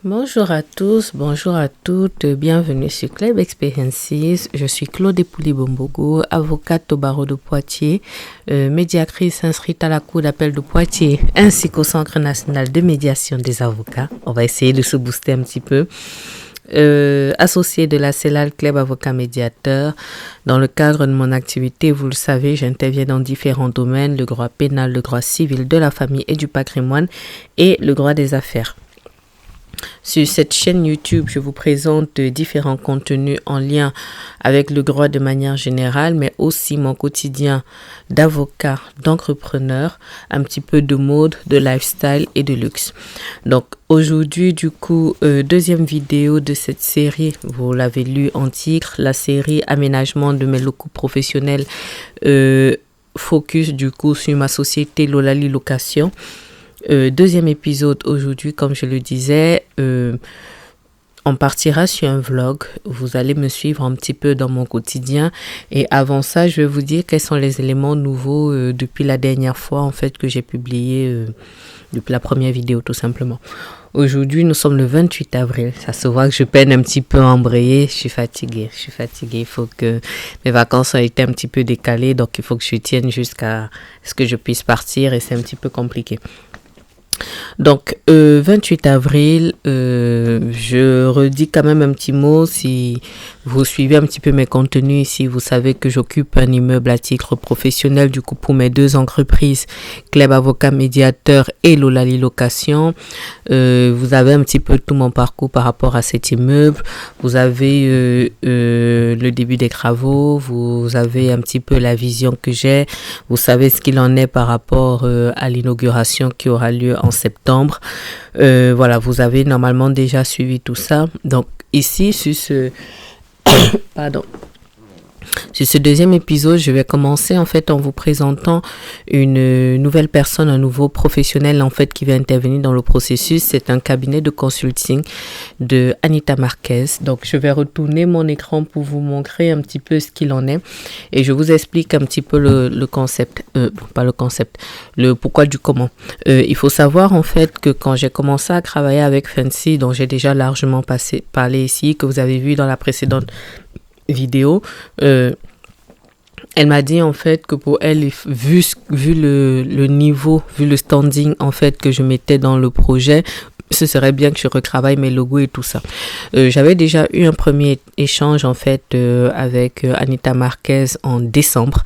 Bonjour à tous, bonjour à toutes, bienvenue sur Club Experiences. Je suis Claude Pouly-Bombogo, avocate au barreau de Poitiers, médiatrice inscrite à la Cour d'appel de Poitiers ainsi qu'au Centre national de médiation des avocats. On va essayer de se booster un petit peu. Associée de la CELAL Club Avocat Médiateur. Dans le cadre de mon activité, vous le savez, j'interviens dans différents domaines, le droit pénal, le droit civil, de la famille et du patrimoine et le droit des affaires. Sur cette chaîne YouTube, je vous présente différents contenus en lien avec le droit de manière générale, mais aussi mon quotidien d'avocat, d'entrepreneur, un petit peu de mode, de lifestyle et de luxe. Donc aujourd'hui, du coup, deuxième vidéo de cette série, vous l'avez lu en titre, la série Aménagement de mes locaux professionnels, focus du coup sur ma société Lolali Location. Deuxième épisode aujourd'hui, comme je le disais, on partira sur un vlog. Vous allez me suivre un petit peu dans mon quotidien. Et avant ça, je vais vous dire quels sont les éléments nouveaux depuis la dernière fois en fait que j'ai publié, depuis la première vidéo tout simplement. Aujourd'hui, nous sommes le 28 avril. Ça se voit que je peine un petit peu à embrayer. Je suis fatiguée. Il faut que mes vacances ont été un petit peu décalées. Donc, il faut que je tienne jusqu'à ce que je puisse partir. Et c'est un petit peu compliqué. Donc, 28 avril, je redis quand même un petit mot. Si vous suivez un petit peu mes contenus ici, vous savez que j'occupe un immeuble à titre professionnel du coup pour mes deux entreprises, Club Avocat Médiateur et Lolali Location. Vous avez un petit peu tout mon parcours par rapport à cet immeuble. Vous avez le début des travaux, vous avez un petit peu la vision que j'ai. Vous savez ce qu'il en est par rapport à l'inauguration qui aura lieu en septembre. Voilà, vous avez normalement déjà suivi tout ça. Donc ici, sur ce deuxième épisode, je vais commencer en fait en vous présentant une nouvelle personne, un nouveau professionnel en fait qui va intervenir dans le processus. C'est un cabinet de consulting de Anita Marquez. Donc je vais retourner mon écran pour vous montrer un petit peu ce qu'il en est et je vous explique un petit peu le concept, le pourquoi du comment. Il faut savoir en fait que quand j'ai commencé à travailler avec Fancy, dont j'ai déjà largement parlé ici, que vous avez vu dans la précédente vidéo, elle m'a dit en fait que pour elle, vu le niveau, vu le standing en fait que je mettais dans le projet, ce serait bien que je retravaille mes logos et tout ça. J'avais déjà eu un premier échange en fait avec Anita Marquez en décembre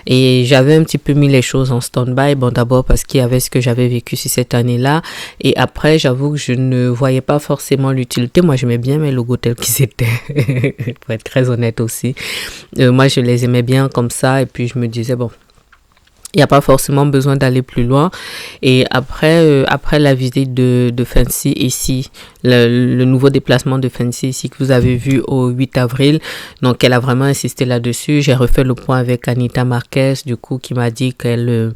et j'avais un petit peu mis les choses en stand-by. Bon, d'abord parce qu'il y avait ce que j'avais vécu sur cette année-là et après j'avoue que je ne voyais pas forcément l'utilité. Moi j'aimais bien mes logos tels qu'ils étaient pour être très honnête aussi. Moi je les aimais bien comme ça et puis je me disais bon, il n'y a pas forcément besoin d'aller plus loin. Et après la visite de Fancy ici, le nouveau déplacement de Fancy ici que vous avez vu au 8 avril, donc elle a vraiment insisté là-dessus. J'ai refait le point avec Anita Marquez, du coup, qui m'a dit qu'elle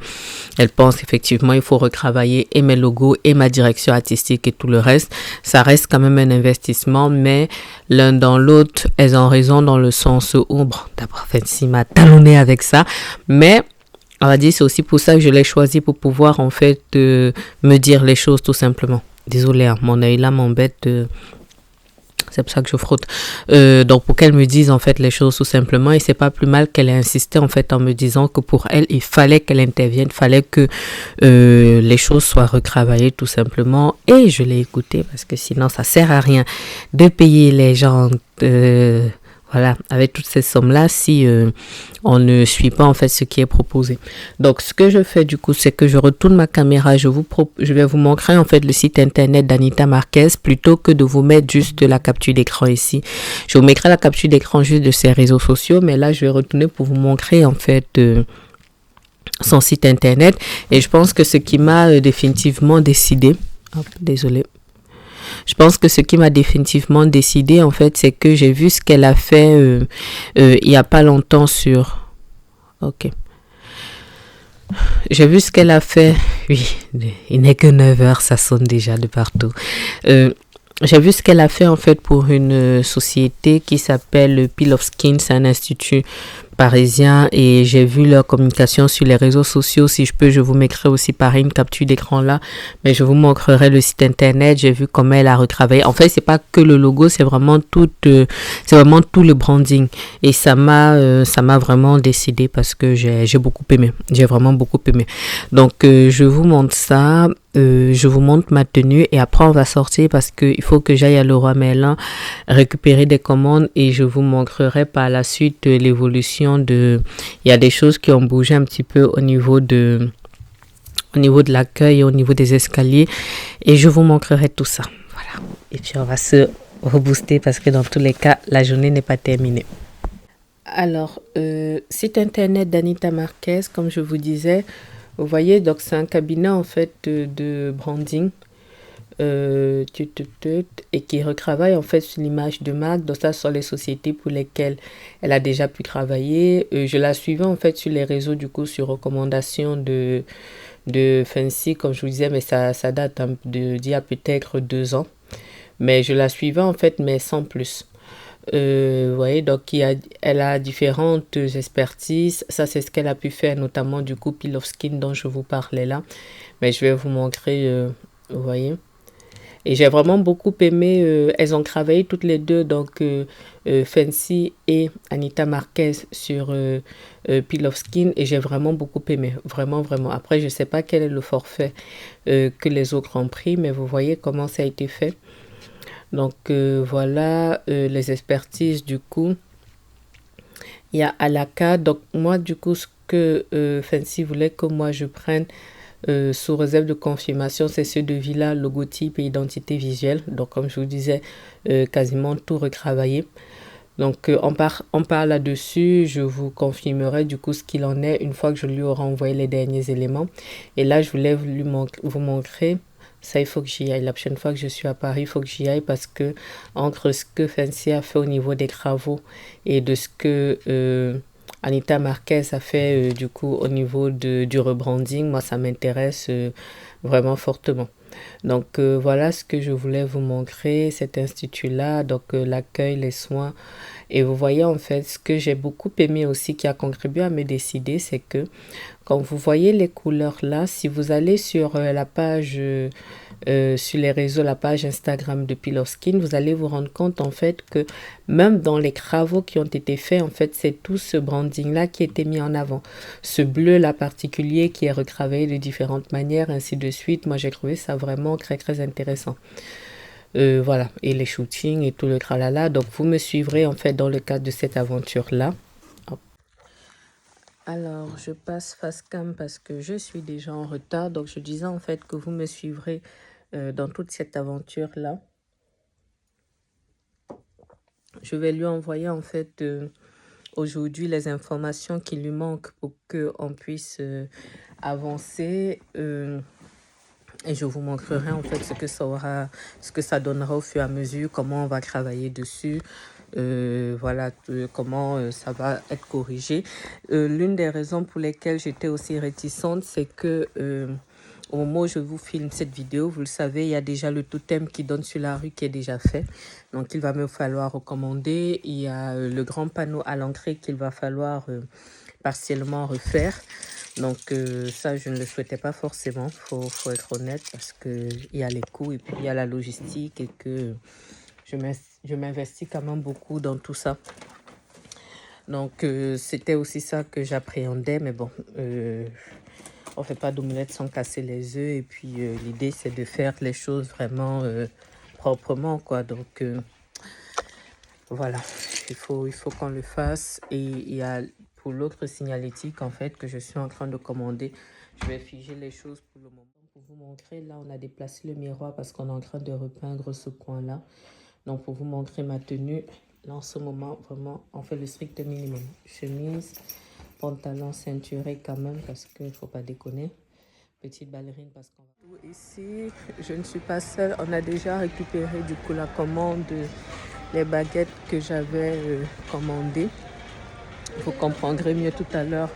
pense effectivement il faut retravailler et mes logos et ma direction artistique et tout le reste. Ça reste quand même un investissement, mais l'un dans l'autre, elles ont raison dans le sens où, bon, d'abord Fancy m'a talonné avec ça, mais on va dire c'est aussi pour ça que je l'ai choisi, pour pouvoir en fait me dire les choses tout simplement. Désolée, hein, mon œil là m'embête, c'est pour ça que je frotte. Donc pour qu'elle me dise en fait les choses tout simplement, et c'est pas plus mal qu'elle ait insisté en fait en me disant que pour elle il fallait qu'elle intervienne, il fallait que les choses soient retravaillées tout simplement, et je l'ai écoutée parce que sinon ça sert à rien de payer les gens voilà, avec toutes ces sommes-là, si on ne suit pas en fait ce qui est proposé. Donc, ce que je fais du coup, c'est que je retourne ma caméra, je vais vous montrer en fait le site internet d'Anita Marquez plutôt que de vous mettre juste la capture d'écran ici. Je vous mettrai la capture d'écran juste de ses réseaux sociaux, mais là, je vais retourner pour vous montrer en fait son site internet. Et je pense que ce qui m'a définitivement décidé, je pense que ce qui m'a définitivement décidé, en fait, c'est que j'ai vu ce qu'elle a fait il n'y a pas longtemps sur... Ok. J'ai vu ce qu'elle a fait... Oui, il n'est que 9h, ça sonne déjà de partout. J'ai vu ce qu'elle a fait, en fait, pour une société qui s'appelle Peel of Skin. C'est un institut parisiens et j'ai vu leur communication sur les réseaux sociaux. Si je peux, je vous mettrai aussi pareil une capture d'écran là, mais je vous montrerai le site internet. J'ai vu comment elle a retravaillé. En fait, c'est pas que le logo, c'est vraiment tout le branding. Et ça m'a vraiment décidé parce que j'ai beaucoup aimé. J'ai vraiment beaucoup aimé. Donc, je vous montre ça. Je vous montre ma tenue et après on va sortir parce que il faut que j'aille à Leroy Merlin récupérer des commandes et je vous montrerai par la suite l'évolution de... Il y a des choses qui ont bougé un petit peu au niveau de l'accueil, au niveau des escaliers et je vous montrerai tout ça. Voilà. Et puis on va se rebooster parce que dans tous les cas, la journée n'est pas terminée. Alors, site internet d'Anita Marquez, comme je vous disais, vous voyez, donc c'est un cabinet en fait de branding et qui retravaille en fait sur l'image de marque, donc ça sur les sociétés pour lesquelles elle a déjà pu travailler. Je la suivais en fait sur les réseaux du coup sur recommandation de Fancy, comme je vous disais, mais ça date d'il y a peut-être 2 ans. Mais je la suivais en fait, mais sans plus. Vous voyez, donc elle a différentes expertises. Ça, c'est ce qu'elle a pu faire, notamment du coup Peel of Skin dont je vous parlais là. Mais je vais vous montrer, vous voyez. Et j'ai vraiment beaucoup aimé, elles ont travaillé toutes les deux, donc Fancy et Anita Marquez sur Peel of Skin et j'ai vraiment beaucoup aimé, vraiment, vraiment. Après, je ne sais pas quel est le forfait que les autres ont pris, mais vous voyez comment ça a été fait. Donc voilà les expertises du coup. Il y a Alaka. Donc moi du coup ce que Fancy voulait que moi je prenne sous réserve de confirmation, c'est ce devis-là, logotype et identité visuelle. Donc comme je vous disais, quasiment tout retravaillé. Donc on part là-dessus, je vous confirmerai du coup ce qu'il en est une fois que je lui aurai envoyé les derniers éléments. Et là je voulais vous montrer. Ça, il faut que j'y aille. La prochaine fois que je suis à Paris, il faut que j'y aille parce que entre ce que Fancy a fait au niveau des travaux et de ce que Anita Marquez a fait du coup au niveau du rebranding, moi, ça m'intéresse vraiment fortement. Donc, voilà ce que je voulais vous montrer, cet institut-là, donc l'accueil, les soins. Et vous voyez, en fait, ce que j'ai beaucoup aimé aussi, qui a contribué à me décider, c'est que quand vous voyez les couleurs là, si vous allez sur la page, sur les réseaux, la page Instagram de Peel of Skin, vous allez vous rendre compte en fait que même dans les travaux qui ont été faits, en fait, c'est tout ce branding là qui a été mis en avant. Ce bleu là particulier qui est retravaillé de différentes manières, ainsi de suite. Moi, j'ai trouvé ça vraiment très, très intéressant. Voilà, et les shootings et tout le tralala. Donc, vous me suivrez en fait dans le cadre de cette aventure-là. Alors, je passe face cam parce que je suis déjà en retard. Donc, je disais en fait que vous me suivrez dans toute cette aventure-là. Je vais lui envoyer en fait aujourd'hui les informations qui lui manquent pour qu'on puisse avancer. Et je vous montrerai en fait ce que ça donnera au fur et à mesure, comment on va travailler dessus. Voilà comment ça va être corrigé. L'une des raisons pour lesquelles j'étais aussi réticente, c'est que au moment où je vous filme cette vidéo, vous le savez, il y a déjà le totem qui donne sur la rue qui est déjà fait. Donc, il va me falloir recommander. Il y a le grand panneau à l'entrée qu'il va falloir partiellement refaire. Donc, ça, je ne le souhaitais pas forcément, faut être honnête, parce qu'il y a les coûts et puis il y a la logistique et que je m'investis quand même beaucoup dans tout ça. Donc, c'était aussi ça que j'appréhendais, mais bon, on ne fait pas d'omelette sans casser les œufs. Et puis, l'idée, c'est de faire les choses vraiment proprement, quoi. Donc, voilà, il faut qu'on le fasse. Et il y a pour l'autre signalétique, en fait, que je suis en train de commander. Je vais figer les choses pour le moment. Pour vous montrer, là, on a déplacé le miroir parce qu'on est en train de repeindre ce coin-là. Donc, pour vous montrer ma tenue, là, en ce moment, vraiment, on fait le strict minimum. Chemise, pantalon ceinturé quand même parce qu'il ne faut pas déconner. Petite ballerine parce qu'on va... Ici, je ne suis pas seule. On a déjà récupéré du coup la commande, les baguettes que j'avais commandées. Vous comprendrez mieux tout à l'heure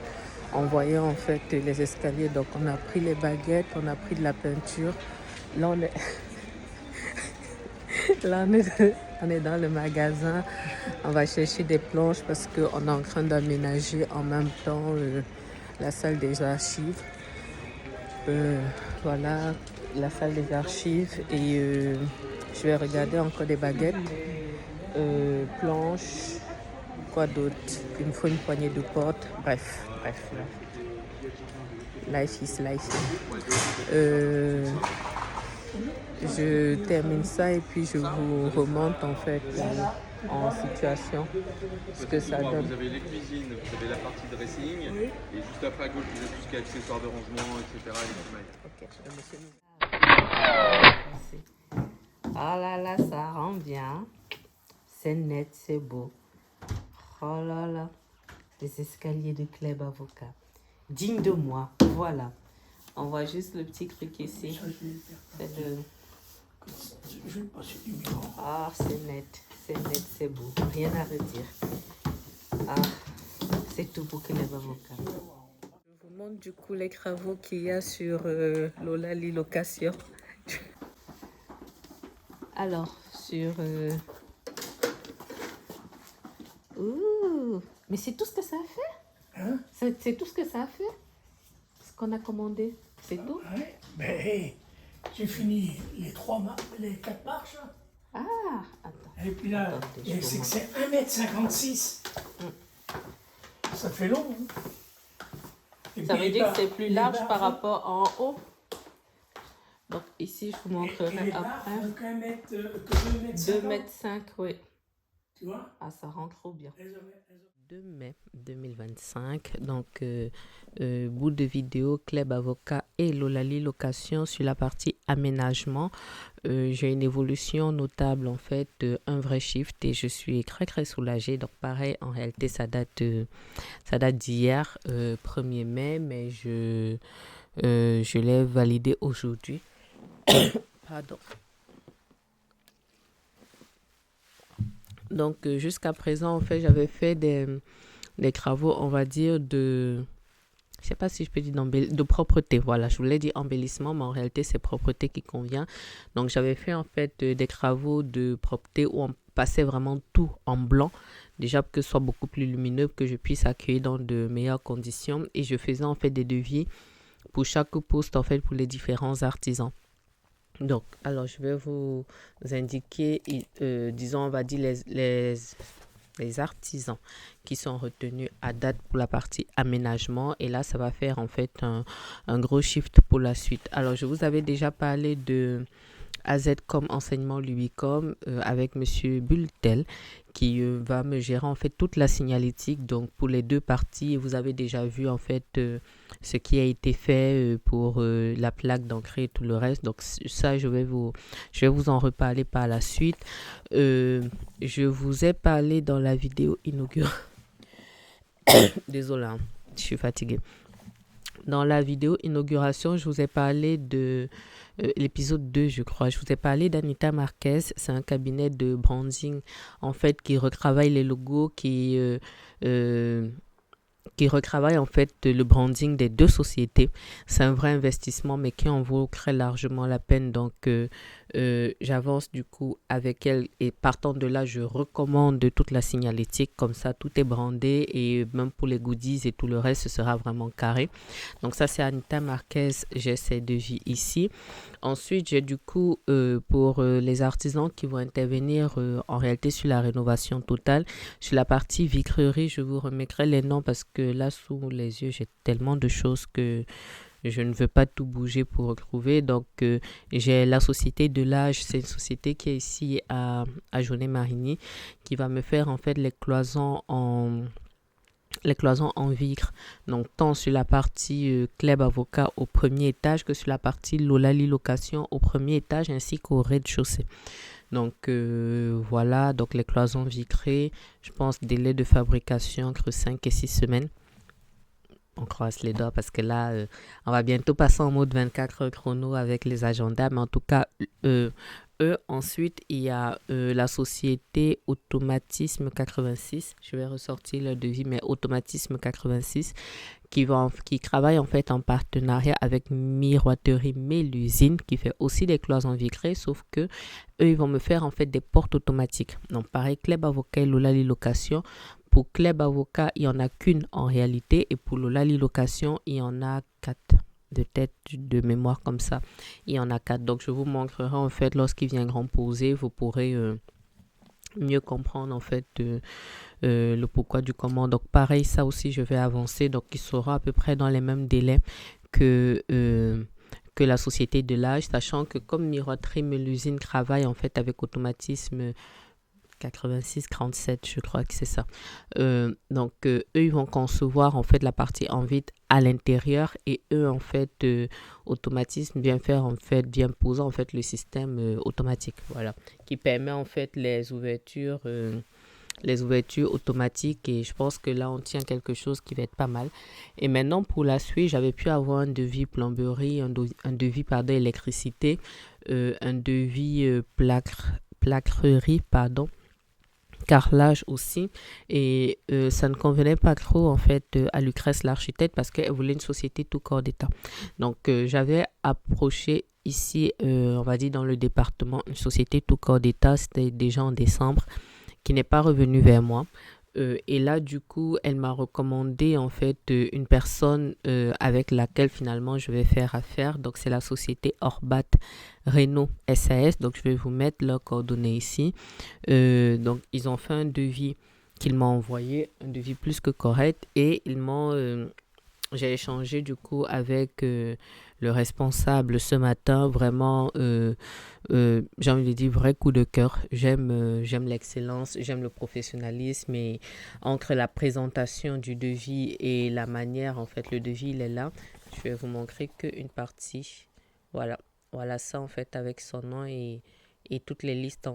en voyant en fait les escaliers. Donc, on a pris les baguettes, on a pris de la peinture. Là, on est... On est dans le magasin. On va chercher des planches parce qu'on est en train d'aménager en même temps la salle des archives. Voilà la salle des archives et je vais regarder encore des baguettes, planches, quoi d'autre. Il me faut une poignée de porte. Bref. Life is life. Je termine ça et puis je vous remonte en fait en situation ce que ça donne. Vous avez les cuisines, vous avez la partie dressing, et juste après à gauche vous avez tout ce qui est accessoires de rangement, etc. Ok, monsieur. Oh là là, ça rend bien. C'est net, c'est beau. Oh là là, des escaliers de Club Avocat. Digne de moi, voilà. On voit juste le petit truc ici. C'est de... Ah, c'est net, c'est beau. Rien à redire. Ah, c'est tout pour Club Avocat. Je vous montre du coup les travaux qu'il y a sur l'Olali Location. Alors, sur... Ouh, mais c'est tout ce que ça a fait? Hein? C'est tout ce que ça a fait? Ce qu'on a commandé, c'est tout? Ouais, ben hey, j'ai fini les 4 marches là. Ah, attends. Et puis là, Attendez, c'est que c'est 1,56 m. Ça fait long. Hein? Et Ça puis veut dire que c'est plus large par barres, rapport en haut. Donc ici, je vous et montrerai les barres après. font qu'un mètre, que 2,5 m. 2,5 m, oui. Tu vois? Ah, ça rend trop bien. Elles ont- 2 mai 2025, donc bout de vidéo Club Avocat et Lolali Location sur la partie aménagement. J'ai une évolution notable en fait, un vrai shift et je suis très soulagée. Donc pareil, en réalité ça date d'hier, 1er mai, mais je l'ai validé aujourd'hui. Pardon. Donc, jusqu'à présent, en fait, j'avais fait des travaux, on va dire, je sais pas si je peux dire de propreté. Voilà, je voulais dire embellissement, mais en réalité, c'est propreté qui convient. Donc, j'avais fait, en fait, des travaux de propreté où on passait vraiment tout en blanc. Déjà, pour que ce soit beaucoup plus lumineux, que je puisse accueillir dans de meilleures conditions. Et je faisais, en fait, des devis pour chaque poste, en fait, pour les différents artisans. Donc, alors, je vais vous indiquer, disons, on va dire les artisans qui sont retenus à date pour la partie aménagement. Et là, ça va faire en fait un gros shift pour la suite. Alors, je vous avais déjà parlé de AZ comme enseignement Lubicom avec Monsieur Bultel qui va me gérer en fait toute la signalétique. Donc, pour les deux parties, vous avez déjà vu en fait ce qui a été fait pour la plaque d'entrée et tout le reste. Donc ça, je vais vous en reparler par la suite. Je vous ai parlé dans la vidéo inaugurale. Désolée, hein, je suis fatiguée. Dans la vidéo inauguration, je vous ai parlé de l'épisode 2, je crois. Je vous ai parlé d'Anita Marquez. C'est un cabinet de branding, en fait, qui retravaille les logos, qui retravaille en fait le branding des deux sociétés. C'est un vrai investissement, mais qui en vaut très largement la peine. Donc, j'avance du coup avec elle et partant de là, je recommande toute la signalétique. Comme ça, tout est brandé et même pour les goodies et tout le reste, ce sera vraiment carré. Donc, ça, c'est Anita Marquez. J'ai ses devis ici. Ensuite, j'ai du coup pour les artisans qui vont intervenir en réalité sur la rénovation totale. Sur la partie vitrerie, je vous remettrai les noms parce que là, sous les yeux, j'ai tellement de choses que je ne veux pas tout bouger pour retrouver. Donc, j'ai la société de l'âge. C'est une société qui est ici à Jaunet-Marigny qui va me faire en fait les cloisons en vitre, donc tant sur la partie Club Avocat au premier étage que sur la partie Lolali Location au premier étage ainsi qu'au rez-de-chaussée. Donc voilà, donc les cloisons vitrées, je pense délai de fabrication entre 5 et 6 semaines. On croise les doigts parce que là, on va bientôt passer en mode 24 heures chrono avec les agendas. Mais en tout cas, eux. Ensuite, il y a la société Automatisme 86. Je vais ressortir le devis, mais Automatisme 86 qui travaille en fait en partenariat avec Miroiterie Mélusine qui fait aussi des cloisons vitrées, sauf que eux, ils vont me faire en fait des portes automatiques. Donc, pareil, Club Avocat et Lolali Location. Pour Club Avocat, il n'y en a qu'une en réalité et pour Lolali Location, il y en a 4. De tête, de mémoire comme ça, il y en a 4. Donc, je vous montrerai en fait lorsqu'ils viendront poser, vous pourrez mieux comprendre en fait le pourquoi du comment. Donc, pareil, ça aussi, je vais avancer. Donc, il sera à peu près dans les mêmes délais que la société de l'âge, sachant que comme Miroiterie Mélusine travaille en fait avec Automatisme 86-37, je crois que c'est ça. Donc, eux, ils vont concevoir en fait la partie en vide à l'intérieur et eux, en fait, Automatisme vient poser en fait le système automatique, voilà, qui permet en fait les ouvertures automatiques et je pense que là, on tient quelque chose qui va être pas mal. Et maintenant, pour la suite, j'avais pu avoir un devis plomberie, un devis, électricité, un devis plaquerie, carrelage aussi et ça ne convenait pas trop en fait à Lucrèce l'architecte parce qu'elle voulait une société tout corps d'état. Donc j'avais approché ici on va dire dans le département une société tout corps d'état, c'était déjà en décembre, qui n'est pas revenue vers moi. Et là, du coup, elle m'a recommandé en fait une personne avec laquelle finalement je vais faire affaire. Donc, c'est la société Orbat Renault SAS. Donc, je vais vous mettre leurs coordonnées ici. Donc, ils ont fait un devis qu'ils m'ont envoyé, un devis plus que correct. Et ils m'ont... j'ai échangé du coup avec le responsable ce matin, vraiment, j'ai envie de dire, vrai coup de cœur. J'aime l'excellence, j'aime le professionnalisme et entre la présentation du devis et la manière, en fait, le devis, il est là. Je vais vous montrer qu'une partie. Voilà ça en fait avec son nom et toutes les listes,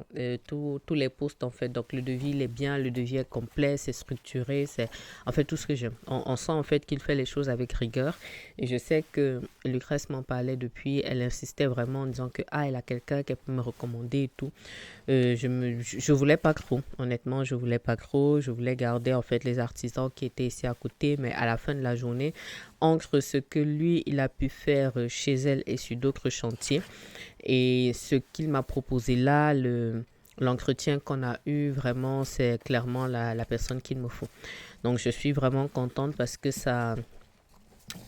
tous les postes en fait. Donc le devis il est bien, le devis est complet, c'est structuré, c'est en fait tout ce que j'aime. On sent en fait qu'il fait les choses avec rigueur et je sais que Lucrèce m'en parlait depuis, elle insistait vraiment en disant que elle a quelqu'un qu'elle peut me recommander et tout. Je voulais pas trop, honnêtement, je voulais pas trop, je voulais garder en fait les artisans qui étaient ici à côté, mais à la fin de la journée, entre ce que lui, il a pu faire chez elle et sur d'autres chantiers et ce qu'il m'a proposé là, l'entretien qu'on a eu, vraiment, c'est clairement la personne qu'il me faut. Donc, je suis vraiment contente parce que ça,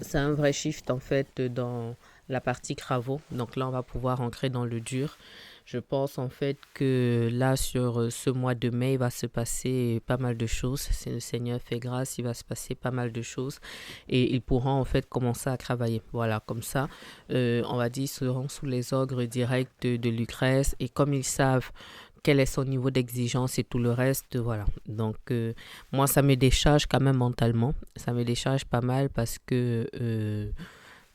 c'est un vrai shift en fait dans la partie travaux. Donc là, on va pouvoir entrer dans le dur. Je pense en fait que là, sur ce mois de mai, il va se passer pas mal de choses. Si le Seigneur fait grâce, il va se passer pas mal de choses et ils pourront en fait commencer à travailler. Voilà, comme ça, on va dire, ils seront sous les ordres directs de Lucrèce et comme ils savent quel est son niveau d'exigence et tout le reste, voilà. Donc, moi, ça me décharge quand même mentalement. Ça me décharge pas mal parce que...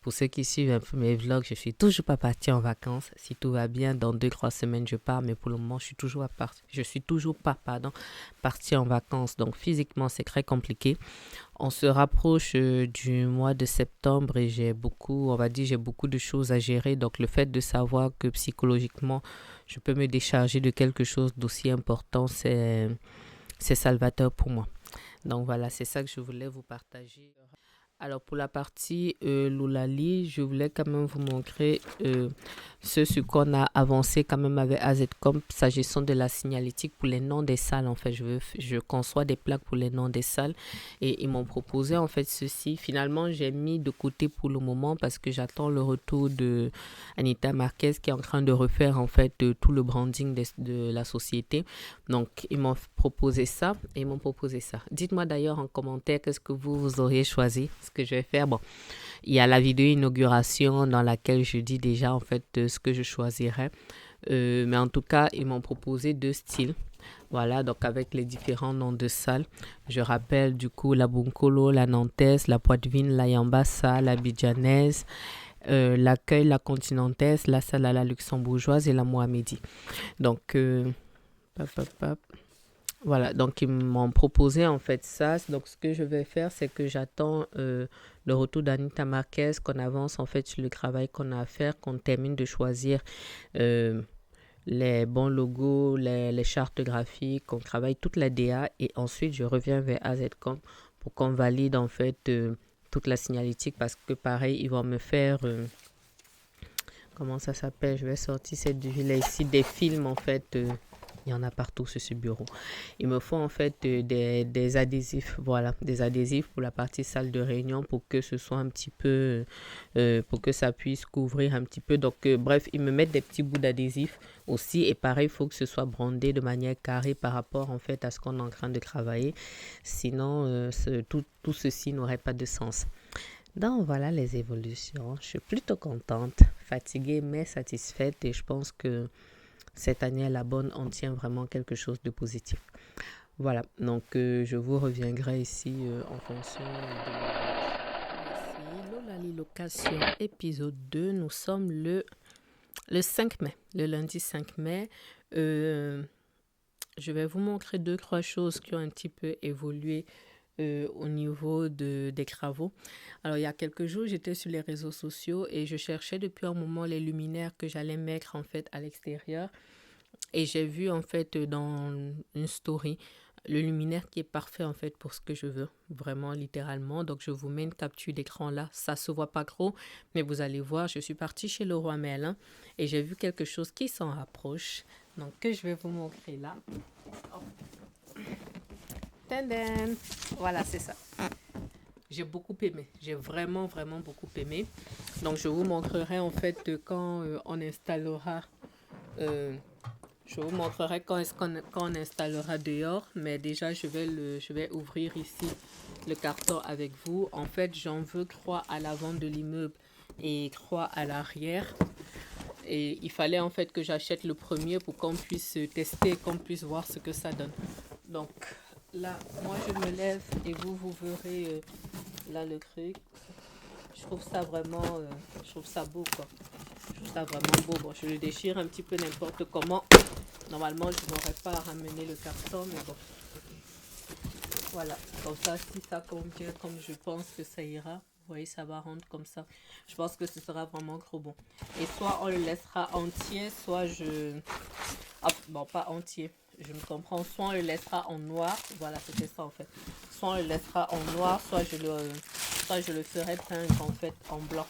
pour ceux qui suivent un peu mes vlogs, je suis toujours pas partie en vacances. Si tout va bien, dans 2-3 semaines, je pars. Mais pour le moment, je suis toujours pas partie en vacances. Donc, physiquement, c'est très compliqué. On se rapproche du mois de septembre et j'ai beaucoup de choses à gérer. Donc, le fait de savoir que psychologiquement, je peux me décharger de quelque chose d'aussi important, c'est salvateur pour moi. Donc, voilà, c'est ça que je voulais vous partager. Alors pour la partie Lolali, je voulais quand même vous montrer ce sur quoi on a avancé quand même avec AZCOM s'agissant de la signalétique pour les noms des salles. En fait, je conçois des plaques pour les noms des salles et ils m'ont proposé en fait ceci. Finalement, j'ai mis de côté pour le moment parce que j'attends le retour de Anita Marquez qui est en train de refaire en fait tout le branding de la société. Donc, ils m'ont proposé ça et ils m'ont proposé ça. Dites-moi d'ailleurs en commentaire qu'est-ce que vous auriez choisi. Ce que je vais faire, bon, il y a la vidéo inauguration dans laquelle je dis déjà en fait ce que je choisirais. Mais en tout cas, ils m'ont proposé 2 styles. Voilà, donc avec les différents noms de salles. Je rappelle du coup la Bunkolo, la Nantaise, la Poitevine, la Yambassa, la Bidjanaise, l'accueil, la Continentaise, la salle à la luxembourgeoise et la Mohamedi. Donc, voilà, donc ils m'ont proposé en fait ça. Donc ce que je vais faire, c'est que j'attends le retour d'Anita Marquez, qu'on avance en fait sur le travail qu'on a à faire, qu'on termine de choisir les bons logos, les chartes graphiques, on travaille toute la DA et ensuite je reviens vers AZCOM pour qu'on valide en fait toute la signalétique parce que pareil, ils vont me faire, comment ça s'appelle, je vais sortir cette vue-là ici, des films en fait. Il y en a partout sur ce bureau. Il me faut en fait des adhésifs, voilà, des adhésifs pour la partie salle de réunion pour que ce soit un petit peu, pour que ça puisse couvrir un petit peu. Donc, bref, ils me mettent des petits bouts d'adhésifs aussi. Et pareil, il faut que ce soit brandé de manière carrée par rapport en fait à ce qu'on est en train de travailler. Sinon, tout ceci n'aurait pas de sens. Donc, voilà les évolutions. Je suis plutôt contente, fatiguée mais satisfaite et je pense que cette année à la bonne, on tient vraiment quelque chose de positif. Voilà, donc je vous reviendrai ici en fonction de... Ici, Lolali Location, épisode 2. Nous sommes le 5 mai, le lundi 5 mai. Je vais vous montrer 2-3 choses qui ont un petit peu évolué au niveau des travaux. Alors, il y a quelques jours, j'étais sur les réseaux sociaux et je cherchais depuis un moment les luminaires que j'allais mettre en fait à l'extérieur. Et j'ai vu en fait dans une story le luminaire qui est parfait en fait pour ce que je veux, vraiment littéralement. Donc, je vous mets une capture d'écran là. Ça se voit pas trop, mais vous allez voir, je suis partie chez Leroy Merlin et j'ai vu quelque chose qui s'en rapproche. Donc, que je vais vous montrer là. Oh. Tadam! Voilà, c'est ça. J'ai beaucoup aimé. J'ai vraiment beaucoup aimé. Donc, je vous montrerai en fait quand on installera... je vous montrerai quand on installera dehors. Mais déjà, je vais ouvrir ici le carton avec vous. En fait, j'en veux 3 à l'avant de l'immeuble et 3 à l'arrière. Et il fallait en fait que j'achète le premier pour qu'on puisse tester, qu'on puisse voir ce que ça donne. Donc... Là, moi je me lève et vous verrez là le truc. Je trouve ça vraiment, je trouve ça beau quoi. Je trouve ça vraiment beau. Bon, je le déchire un petit peu n'importe comment. Normalement, je n'aurais pas à ramener le carton, mais bon. Voilà, comme ça, si ça convient comme je pense que ça ira, vous voyez, ça va rendre comme ça. Je pense que ce sera vraiment trop bon. Et soit on le laissera entier, soit je... Ah, bon, pas entier. Je me comprends, soit on le laissera en noir, voilà, c'était ça en fait. Soit on le laissera en noir, soit je le ferai peindre en fait en blanc.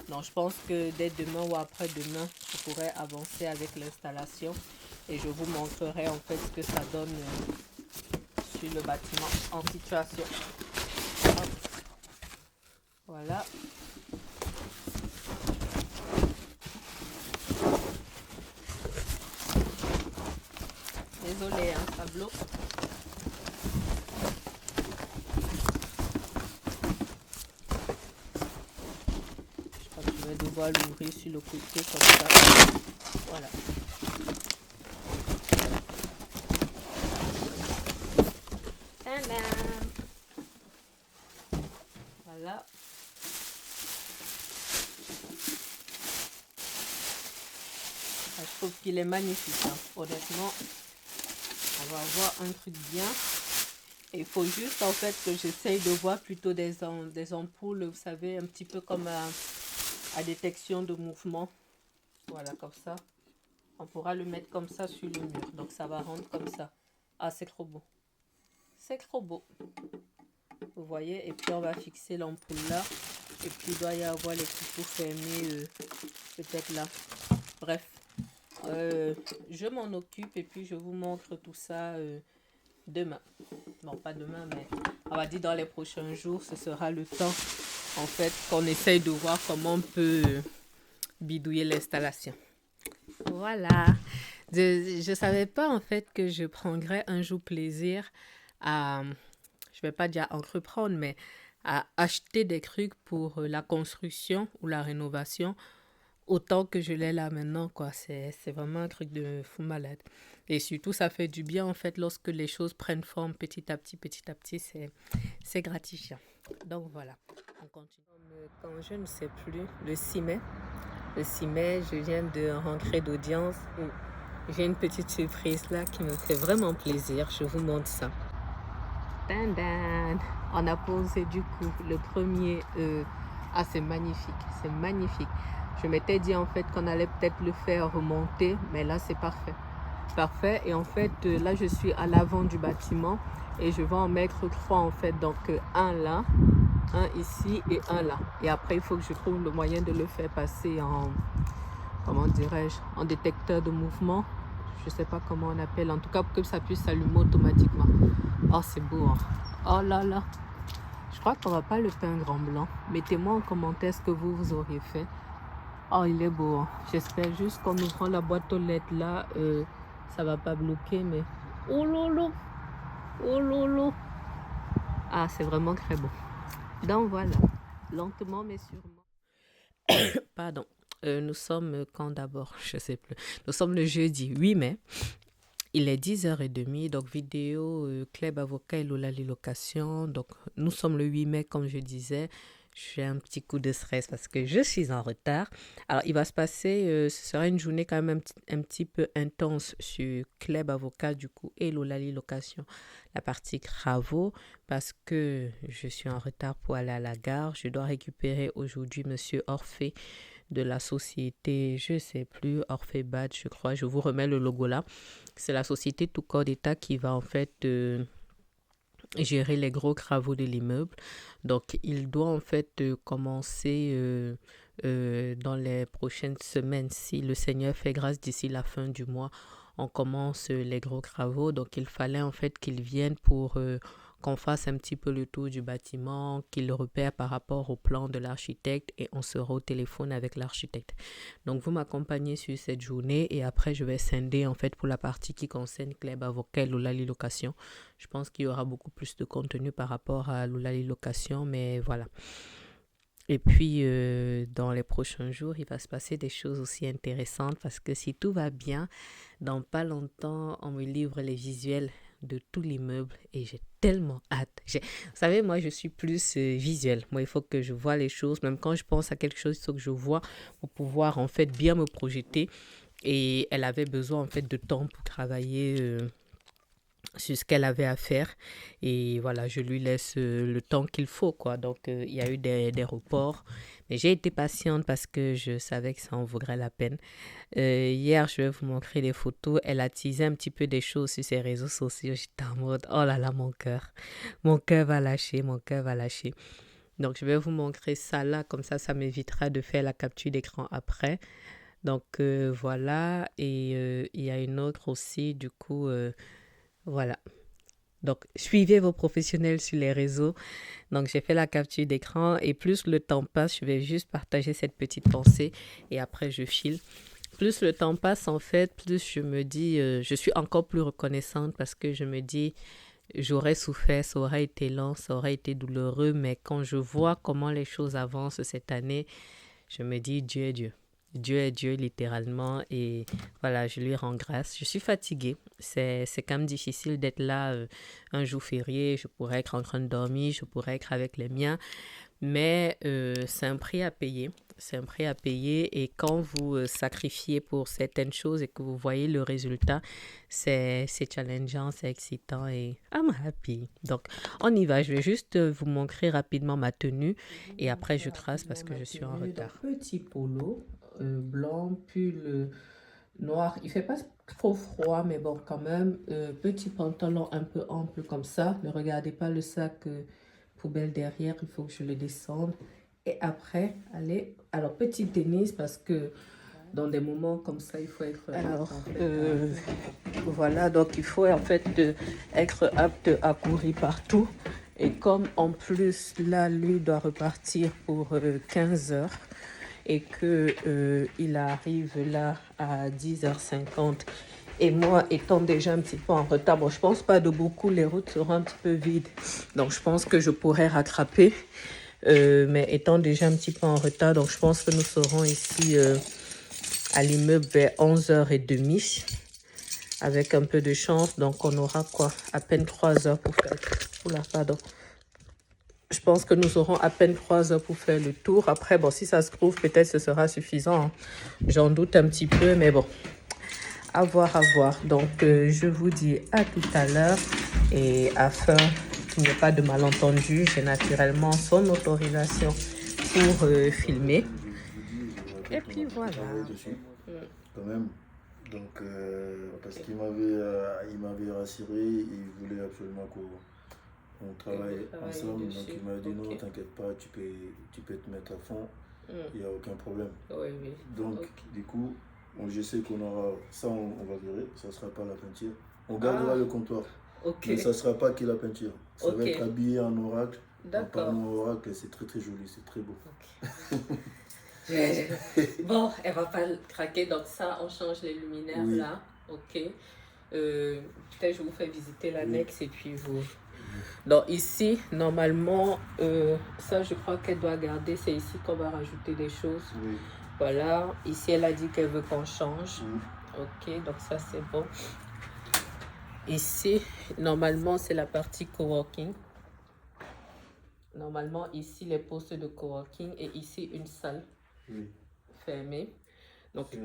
Donc je pense que dès demain ou après-demain, je pourrai avancer avec l'installation et je vous montrerai en fait ce que ça donne sur le bâtiment en situation. Hop. Voilà. Désolée, hein, tableau. Je crois que je vais devoir l'ouvrir sur le côté comme ça. Voilà. Tadam! Voilà. Je trouve qu'il est magnifique, hein. Honnêtement. On va avoir un truc bien. Et il faut juste en fait que j'essaye de voir plutôt des ampoules, vous savez, un petit peu comme à détection de mouvement. Voilà, comme ça. On pourra le mettre comme ça sur le mur. Donc ça va rendre comme ça. Ah, c'est trop beau. C'est trop beau. Vous voyez, et puis on va fixer l'ampoule là. Et puis il doit y avoir les couteaux fermés peut-être là. Bref. Je m'en occupe et puis je vous montre tout ça demain. Bon, pas demain, mais on va dire dans les prochains jours, ce sera le temps en fait qu'on essaye de voir comment on peut bidouiller l'installation. Voilà. Je savais pas en fait que je prendrais un jour plaisir à, je vais pas dire entreprendre, mais à acheter des trucs pour la construction ou la rénovation. Autant que je l'ai là maintenant, quoi. C'est vraiment un truc de fou malade. Et surtout, ça fait du bien, en fait, lorsque les choses prennent forme petit à petit, c'est gratifiant. Donc, voilà, on continue. Quand je ne sais plus, le 6 mai, je viens de rentrer d'audience. J'ai une petite surprise là qui me fait vraiment plaisir. Je vous montre ça. Tadam! On a posé du coup le premier... Ah, c'est magnifique, c'est magnifique. Je m'étais dit en fait qu'on allait peut-être le faire remonter, mais là c'est parfait. Parfait. Et en fait, là je suis à l'avant du bâtiment et je vais en mettre 3 en fait. Donc un là, un ici et un là. Et après, il faut que je trouve le moyen de le faire passer en, comment dirais-je, en détecteur de mouvement. Je sais pas comment on appelle. En tout cas, pour que ça puisse s'allumer automatiquement. Oh, c'est beau. Hein. Oh là là. Je crois qu'on va pas le peindre en blanc. Mettez-moi en commentaire ce que vous auriez fait. Oh, il est beau. Hein. J'espère juste qu'en ouvrant la boîte aux lettres là, ça va pas bloquer. Mais oh lolo. Oh lolo. Ah, c'est vraiment très beau. Donc voilà, lentement mais sûrement. Pardon, nous sommes quand d'abord, je sais plus. Nous sommes le jeudi 8 mai. Il est 10h30, donc vidéo Club Avocat et Lolali Location. Donc nous sommes le 8 mai comme je disais. J'ai un petit coup de stress parce que je suis en retard. Alors, il va se passer, ce sera une journée quand même un petit peu intense sur Club Avocat du coup et Lolali Location, la partie travaux, parce que je suis en retard pour aller à la gare. Je dois récupérer aujourd'hui Monsieur Orphée de la société, je sais plus, Orphée Badge, je crois. Je vous remets le logo là. C'est la société Tout Corps d'État qui va en fait... gérer les gros travaux de l'immeuble. Donc, il doit en fait commencer dans les prochaines semaines. Si le Seigneur fait grâce d'ici la fin du mois, on commence les gros travaux. Donc, il fallait en fait qu'il vienne pour qu'on fasse un petit peu le tour du bâtiment, qu'il repère par rapport au plan de l'architecte et on sera au téléphone avec l'architecte. Donc, vous m'accompagnez sur cette journée et après, je vais scinder en fait pour la partie qui concerne Club Avocat ou Lolali Location. Je pense qu'il y aura beaucoup plus de contenu par rapport à Lolali Location, mais voilà. Et puis, dans les prochains jours, il va se passer des choses aussi intéressantes parce que si tout va bien, dans pas longtemps, on me livre les visuels de tout l'immeuble et j'ai tellement hâte. Vous savez, moi, je suis plus visuelle. Moi, il faut que je vois les choses. Même quand je pense à quelque chose, il faut que je vois pour pouvoir, en fait, bien me projeter. Et elle avait besoin, en fait, de temps pour travailler sur ce qu'elle avait à faire. Et voilà, je lui laisse le temps qu'il faut, quoi. Donc, il y a eu des reports. Mais j'ai été patiente parce que je savais que ça en vaudrait la peine. Hier, je vais vous montrer des photos. Elle a teasé un petit peu des choses sur ses réseaux sociaux. J'étais en mode, oh là là, mon cœur. Mon cœur va lâcher, mon cœur va lâcher. Donc, je vais vous montrer ça là. Comme ça m'évitera de faire la capture d'écran après. Donc, voilà. Et il y a une autre aussi, du coup... voilà. Donc, suivez vos professionnels sur les réseaux. Donc, j'ai fait la capture d'écran et plus le temps passe, je vais juste partager cette petite pensée et après, je file. Plus le temps passe, en fait, plus je me dis, je suis encore plus reconnaissante parce que je me dis, j'aurais souffert, ça aurait été lent, ça aurait été douloureux, mais quand je vois comment les choses avancent cette année, je me dis, Dieu est Dieu. Dieu est Dieu, littéralement, et voilà, je lui rends grâce. Je suis fatiguée, c'est quand même difficile d'être là un jour férié, je pourrais être en train de dormir, je pourrais être avec les miens, mais c'est un prix à payer, et quand vous sacrifiez pour certaines choses et que vous voyez le résultat, c'est challengeant, c'est excitant et I'm happy. Donc, on y va, je vais juste vous montrer rapidement ma tenue et après je trace parce que je suis en retard. Petit polo. Blanc, pull noir. Il fait pas trop froid, mais bon, quand même. Petit pantalon un peu ample comme ça. Ne regardez pas le sac poubelle derrière. Il faut que je le descende. Et après, allez. Alors, petit tennis parce que dans des moments comme ça, il faut être... Alors, voilà. Donc, il faut en fait être apte à courir partout. Et comme en plus, là, lui doit repartir pour 15 heures. Et qu'il arrive là à 10h50. Et moi, étant déjà un petit peu en retard, bon, je pense pas de beaucoup, les routes seront un petit peu vides. Donc, je pense que je pourrais rattraper. Mais étant déjà un petit peu en retard, donc je pense que nous serons ici à l'immeuble vers 11h30. Avec un peu de chance. Donc, on aura quoi? À peine 3 heures pour faire... Oula, pardon. Je pense que nous aurons à peine 3 heures pour faire le tour. Après, bon, si ça se trouve, peut-être ce sera suffisant. Hein. J'en doute un petit peu, mais bon, à voir, à voir. Donc, je vous dis à tout à l'heure. Et afin qu'il n'y ait pas de malentendu, j'ai naturellement son autorisation pour filmer. Et puis voilà. Travailler dessus, quand même. Donc, parce Ok. il m'avait rassuré, il voulait absolument qu'on travaille travaillez ensemble. Donc, dessus. il m'a dit non, Ok. t'inquiète pas, tu peux te mettre à fond, Mm. il n'y a aucun problème. Oui, oui. Donc, Ok. du coup, je sais qu'on aura ça, on va gérer, ça ne sera pas la peinture. On gardera Ah. le comptoir, Ok. mais ça ne sera pas que la peinture. Ça va Ok. être habillé en oracle, en D'accord. panneau oracle, c'est très très joli, c'est très beau. Bon, elle va pas le craquer, donc ça, on change les luminaires Oui. là. Ok. Peut-être je vous fais visiter l'annexe et puis vous. Donc ici, normalement, ça je crois qu'elle doit garder, c'est ici qu'on va rajouter des choses. Oui. Voilà, ici elle a dit qu'elle veut qu'on change. Oui. Ok, donc ça c'est bon. Ici, normalement, c'est la partie coworking. Normalement, ici, les postes de coworking et ici, une salle Oui. fermée. Donc, C'est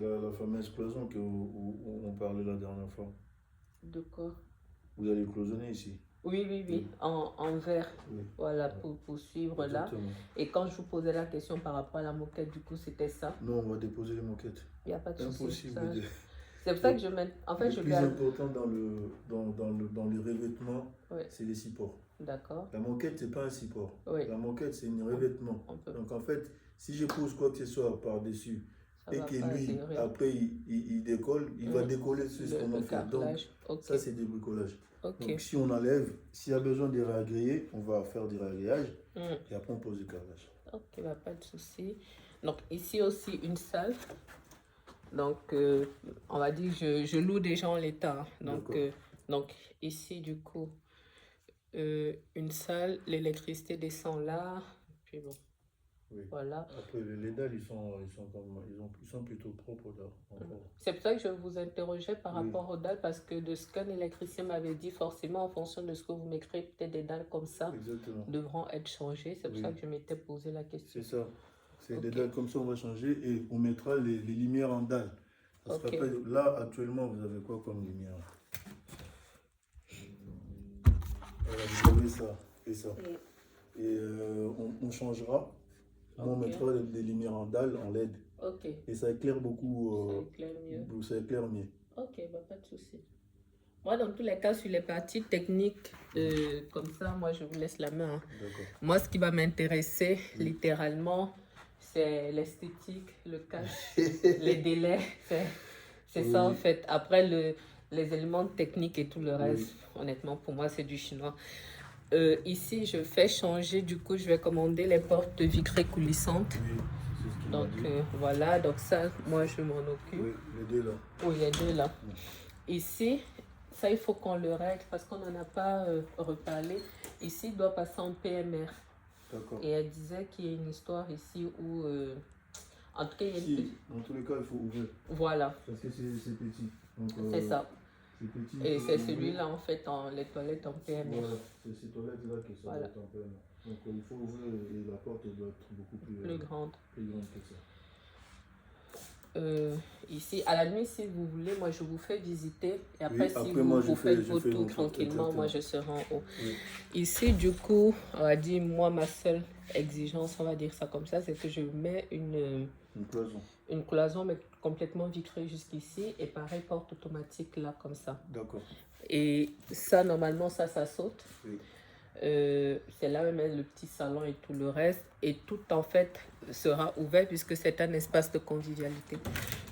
la fameuse cloison où on parlait la dernière fois. de quoi? Vous allez cloisonner ici. Oui, oui, oui, en verre. Oui. Voilà, pour suivre là. Exactement. Et quand je vous posais la question par rapport à la moquette, du coup, c'était ça. Non, on va déposer les moquettes. Il n'y a pas de souci. Impossible. ça. C'est pour ça que je mets. En fait, le je plus vais. important dans les revêtements, Oui. c'est les supports. D'accord. La moquette, c'est pas un support. Oui. La moquette, c'est un revêtement. On peut. Donc en fait, si je pose quoi que ce soit par-dessus Ça et va que pas lui, adhérer. après, il décolle, il va décoller sur ce qu'on a fait. Donc carrelage. Ok. ça, c'est des bricolages. Ok. Donc si on enlève, s'il y a besoin de réagréer, on va faire du réagréage et après on pose du carrelage. Ok, bah, pas de souci. Donc ici aussi une salle. Donc on va dire que je loue déjà en l'état. Donc ici du coup une salle, l'électricité descend là. Puis bon, Oui. voilà. Après les dalles, ils sont plutôt propres là. C'est pour ça que je vous interrogeais par Oui. rapport aux dalles, parce que de ce qu'un électricien m'avait dit, forcément en fonction de ce que vous m'écrivez, peut-être des dalles comme ça Exactement. devront être changées. C'est pour Oui. ça que je m'étais posé la question. C'est ça. C'est des Ok. dalles comme ça, on va changer et on mettra les lumières en dalles. Ça sera Ok. pas... Là, actuellement, vous avez quoi comme lumière? Vous avez ça et ça. Et on changera. On Ok. mettra des lumières en dalles, en LED. Ok. Et ça éclaire beaucoup. Ça éclaire mieux. Ça éclaire mieux. Ok, bah, pas de souci. Moi, dans tous les cas, sur les parties techniques, comme ça, moi, je vous laisse la main. Hein. D'accord. Moi, ce qui va m'intéresser, littéralement, c'est l'esthétique, le cash, les délais. C'est ça, en fait. Après, les éléments techniques et tout le reste, honnêtement, pour moi, c'est du chinois. Ici, je fais changer, du coup, je vais commander les portes vitrées coulissantes. Oui, c'est ce qu'il Donc, m'a dit. voilà, donc ça, moi, je m'en occupe. Oui, les deux là. Oui, les deux là. Ici, ça, il faut qu'on le règle parce qu'on n'en a pas reparlé. Ici, il doit passer en PMR. D'accord. Et elle disait qu'il y a une histoire ici où... en tout cas, il y a une Si, petite... dans tous les cas, il faut ouvrir. Voilà, Parce que c'est petit. Donc, c'est ça. C'est petit. Et il faut c'est ouvrir. celui-là, en fait, les toilettes en PMR. Voilà, c'est ces toilettes-là qui sont Voilà. un peu. Donc il faut ouvrir et la porte doit être beaucoup plus Grande. plus grande que ça. Ici, à la nuit, si vous voulez, moi, je vous fais visiter. Et après, Oui, si après, vous, moi, vous faites vos fais tours mon tour, tranquillement, moi, je serai en haut. Oui. Ici, du coup, on va dire, moi, ma seule exigence, on va dire ça comme ça, c'est que je mets Une cloison. une cloison, mais complètement vitrée jusqu'ici. Et pareil, porte automatique là, comme ça. D'accord. Et ça, normalement, ça saute. Oui. C'est là où on met le petit salon et tout le reste. Et tout, en fait, sera ouvert puisque c'est un espace de convivialité.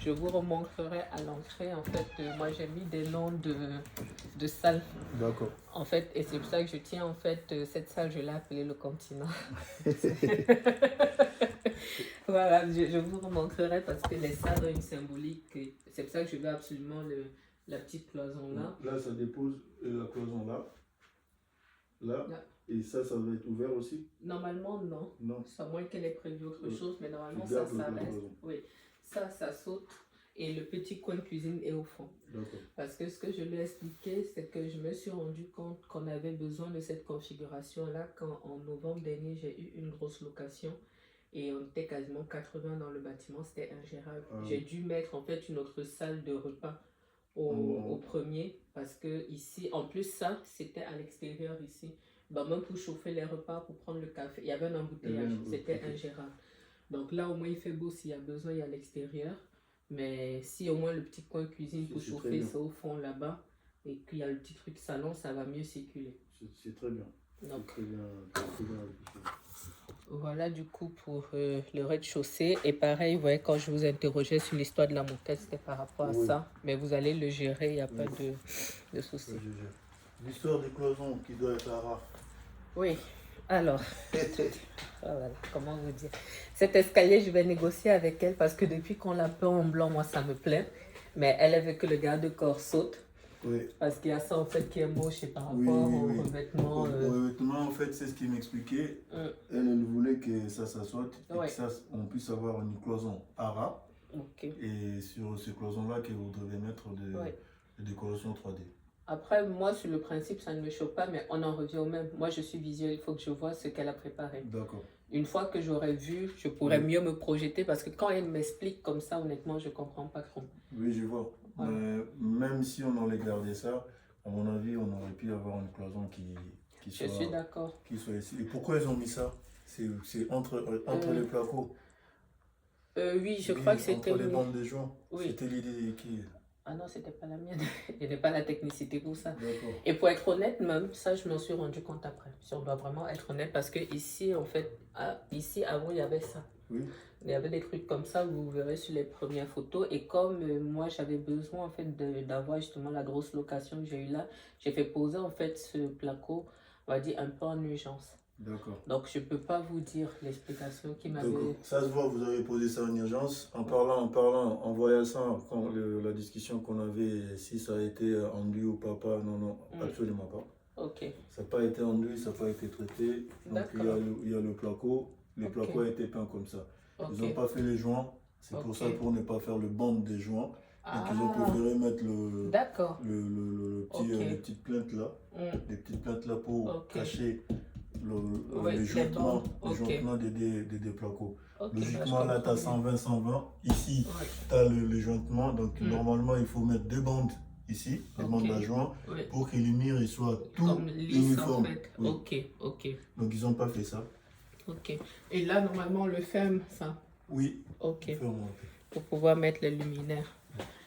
Je vous remontrerai à l'entrée. En fait, moi, j'ai mis des noms de salles. D'accord. En fait, et c'est pour ça que je tiens, en fait, cette salle, je l'ai appelée le continent. Voilà, je vous remontrerai parce que les salles ont une symbolique. C'est pour ça que je veux absolument la petite cloison là. Là, ça dépose la cloison là. Là. Là. Et ça va être ouvert aussi? Normalement, non. Non. À moins qu'elle ait prévu autre chose, mais normalement, Tu ça gardes le reste. cloison. Oui, ça saute. Et le petit coin cuisine est au fond. D'accord. Parce que ce que je lui ai expliqué, c'est que je me suis rendu compte qu'on avait besoin de cette configuration-là quand en novembre dernier, j'ai eu une grosse location. Et on était quasiment 80 dans le bâtiment, c'était ingérable. J'ai dû mettre en fait une autre salle de repas au premier. Parce que ici, en plus ça, c'était à l'extérieur ici. Bah, même pour chauffer les repas, pour prendre le café, il y avait un embouteillage, c'était ingérable. Donc là, au moins, il fait beau s'il y a besoin, il y a l'extérieur. Mais si au moins le petit coin cuisine pour C'est très chauffer, bien. c'est au fond là-bas. Et qu'il y a le petit truc salon, ça va mieux circuler. C'est très bien. Donc, C'est très bien réfléchi. voilà du coup pour le rez-de-chaussée. Et pareil, vous voyez, quand je vous interrogeais sur l'histoire de la moquette, c'était par rapport à Oui. ça. Mais vous allez le gérer, il n'y a pas de souci. Ouais, l'histoire des cloisons qui doit être rare. Oui, alors, voilà, comment vous dire. Cet escalier, je vais négocier avec elle parce que depuis qu'on l'a peint en blanc, moi, ça me plaît. Mais elle veut que le garde-corps saute. Oui. Parce qu'il y a ça en fait qui est moche et par rapport Oui. au revêtement. Au revêtement, en fait, c'est ce qu'il m'expliquait. Elle voulait que ça saute et que ça, on puisse avoir une cloison ARA. Ok. Et sur ces cloisons-là, qu'elle voudrait mettre de décoration 3D. Après, moi, sur le principe, ça ne me choque pas, mais on en revient au même. Moi, je suis visuelle, il faut que je vois ce qu'elle a préparé. D'accord. Une fois que j'aurai vu, je pourrai mieux me projeter parce que quand elle m'explique comme ça, honnêtement, je ne comprends pas trop. Oui, je vois. Même si on allait garder ça, à mon avis, on aurait pu avoir une cloison qui soit... Je suis d'accord. Qui soit ici. Et pourquoi ils ont mis ça? C'est entre les placos. Oui, je crois que c'était... Entre les bandes de joints. Oui. C'était l'idée qui... Ah non, c'était pas la mienne. Je n'ai pas la technicité pour ça. D'accord. Et pour être honnête, même ça, je m'en suis rendu compte après. Si on doit vraiment être honnête, parce que ici, en fait, ici, avant, il y avait ça. Oui. Il y avait des trucs comme ça, vous verrez sur les premières photos. Et comme moi, j'avais besoin, en fait, d'avoir justement la grosse location que j'ai eue là, j'ai fait poser, en fait, ce placo, on va dire, un peu en urgence. D'accord. Donc, je ne peux pas vous dire l'explication qui m'avait... Ça se voit, vous avez posé ça en urgence. En parlant, en voyant ça, quand la discussion qu'on avait, si ça a été enduit ou pas, non, absolument pas. Ok. Ça n'a pas été enduit, ça n'a pas été traité. Donc il y a le placo. Le placo a été peint comme ça. Ils n'ont pas fait les joints. C'est pour ça, pour ne pas faire le band des joints. Donc ils ont préféré mettre les petites plaintes là. Les petites plaintes là pour cacher les jointements des placos. Logiquement, là, tu as 120. Ici, tu as le jointement. Donc, normalement, il faut mettre deux bandes ici, des bandes d'adjoint, pour que les murs ils soient tout uniformes. En fait. Ok. Donc, ils n'ont pas fait ça. Ok. Et là, normalement, on le ferme, ça? Oui. Ok. Ferme. Pour pouvoir mettre les luminaires.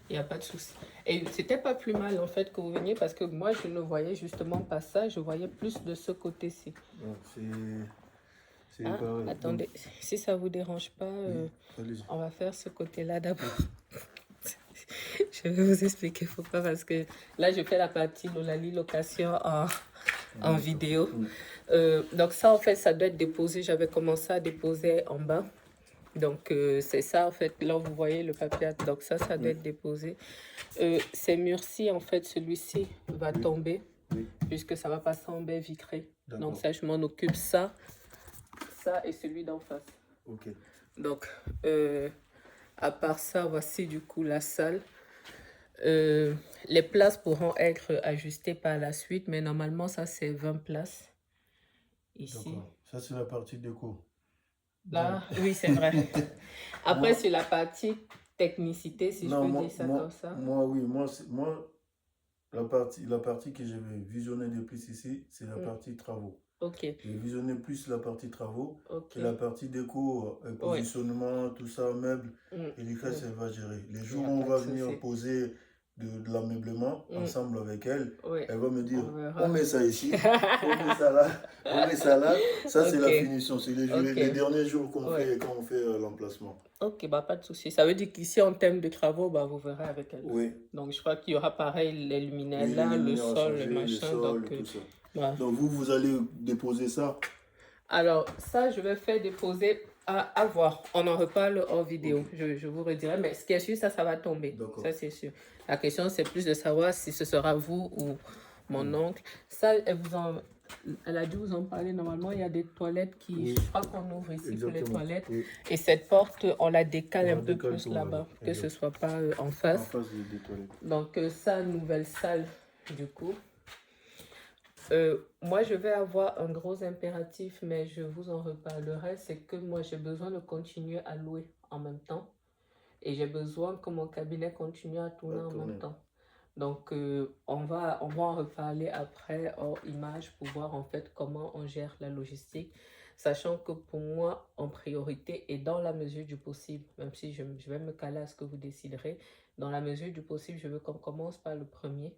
Il n'y a pas de souci. Et c'était pas plus mal en fait que vous veniez parce que moi je ne voyais justement pas ça, je voyais plus de ce côté-ci. C'est pareil. Attendez, donc, si ça vous dérange pas, on va faire ce côté-là d'abord. Je vais vous expliquer pourquoi parce que là je fais la partie Lolali location en vidéo. Donc ça en fait ça doit être déposé, j'avais commencé à déposer en bas. Donc, c'est ça, en fait, là, vous voyez le papier, donc ça doit être déposé. Ces murs-ci, en fait, celui-ci va tomber, puisque ça va passer en baie vitrée. Donc, ça, je m'en occupe, ça et celui d'en face. Ok. Donc, à part ça, voici du coup la salle. Les places pourront être ajustées par la suite, mais normalement, ça, c'est 20 places. Ici. Ça, c'est la partie déco. Là, oui, c'est vrai. Après, sur la partie technicité, si je peux dire ça comme ça. Moi, la partie que j'ai visionnée de plus ici, c'est la partie travaux. Ok. J'ai visionné plus la partie travaux et la partie déco, positionnement, tout ça, meubles. Et les reste, elle va gérer. Les jours où on va venir poser de l'ameublement ensemble avec elle, elle va me dire on met ça ici, on met ça là, on met ça là. Ça, c'est la finition. C'est les derniers jours qu'on fait quand on fait l'emplacement. Ok, pas de souci. Ça veut dire qu'ici, en termes de travaux, vous verrez avec elle. Oui. Donc, je crois qu'il y aura pareil les luminaires là, le sol, le machin. Tout ça. Donc, vous allez déposer ça? Alors, ça, je vais faire déposer à voir. On en reparle hors vidéo. Je vous redirai. Mais ce qui est sûr, ça va tomber. Ça, c'est sûr. La question, c'est plus de savoir si ce sera vous ou mon oncle. Ça, elle a dû vous en parler. Normalement, il y a des toilettes qui... Je crois qu'on ouvre ici pour les toilettes. Et cette porte, on la décale un peu plus là-bas. Que ce ne soit pas en face. En face des toilettes. Donc, ça, nouvelle salle, du coup. Moi, je vais avoir un gros impératif, mais je vous en reparlerai. C'est que moi, j'ai besoin de continuer à louer en même temps. Et j'ai besoin que mon cabinet continue à tourner en même temps. Donc, on va en reparler après hors image pour voir en fait comment on gère la logistique. Sachant que pour moi, en priorité et dans la mesure du possible, même si je vais me caler à ce que vous déciderez, dans la mesure du possible, je veux qu'on commence par le premier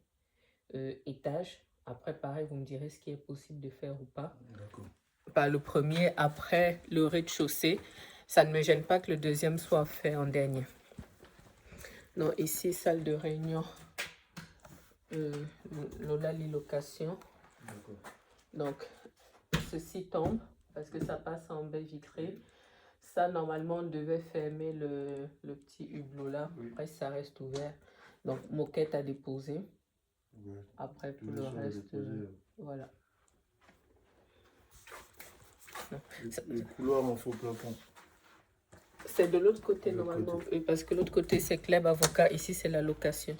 étage. Après, pareil, vous me direz ce qui est possible de faire ou pas. D'accord. Par le premier, après le rez-de-chaussée. Ça ne me gêne pas que le deuxième soit fait en dernier. Donc ici, salle de réunion, Lolali location. D'accord. Donc, ceci tombe parce que ça passe en baie vitrée. Ça, normalement, on devait fermer le petit hublot là. Oui. Après, ça reste ouvert. Donc, moquette à déposer. Ouais. Après, tout Tout le ça à reste, déposer. voilà. Le couloir en faux plafond. C'est de l'autre côté, De l'autre normalement. côté. Oui, parce que l'autre côté, c'est Club Avocat. Ici, c'est la location.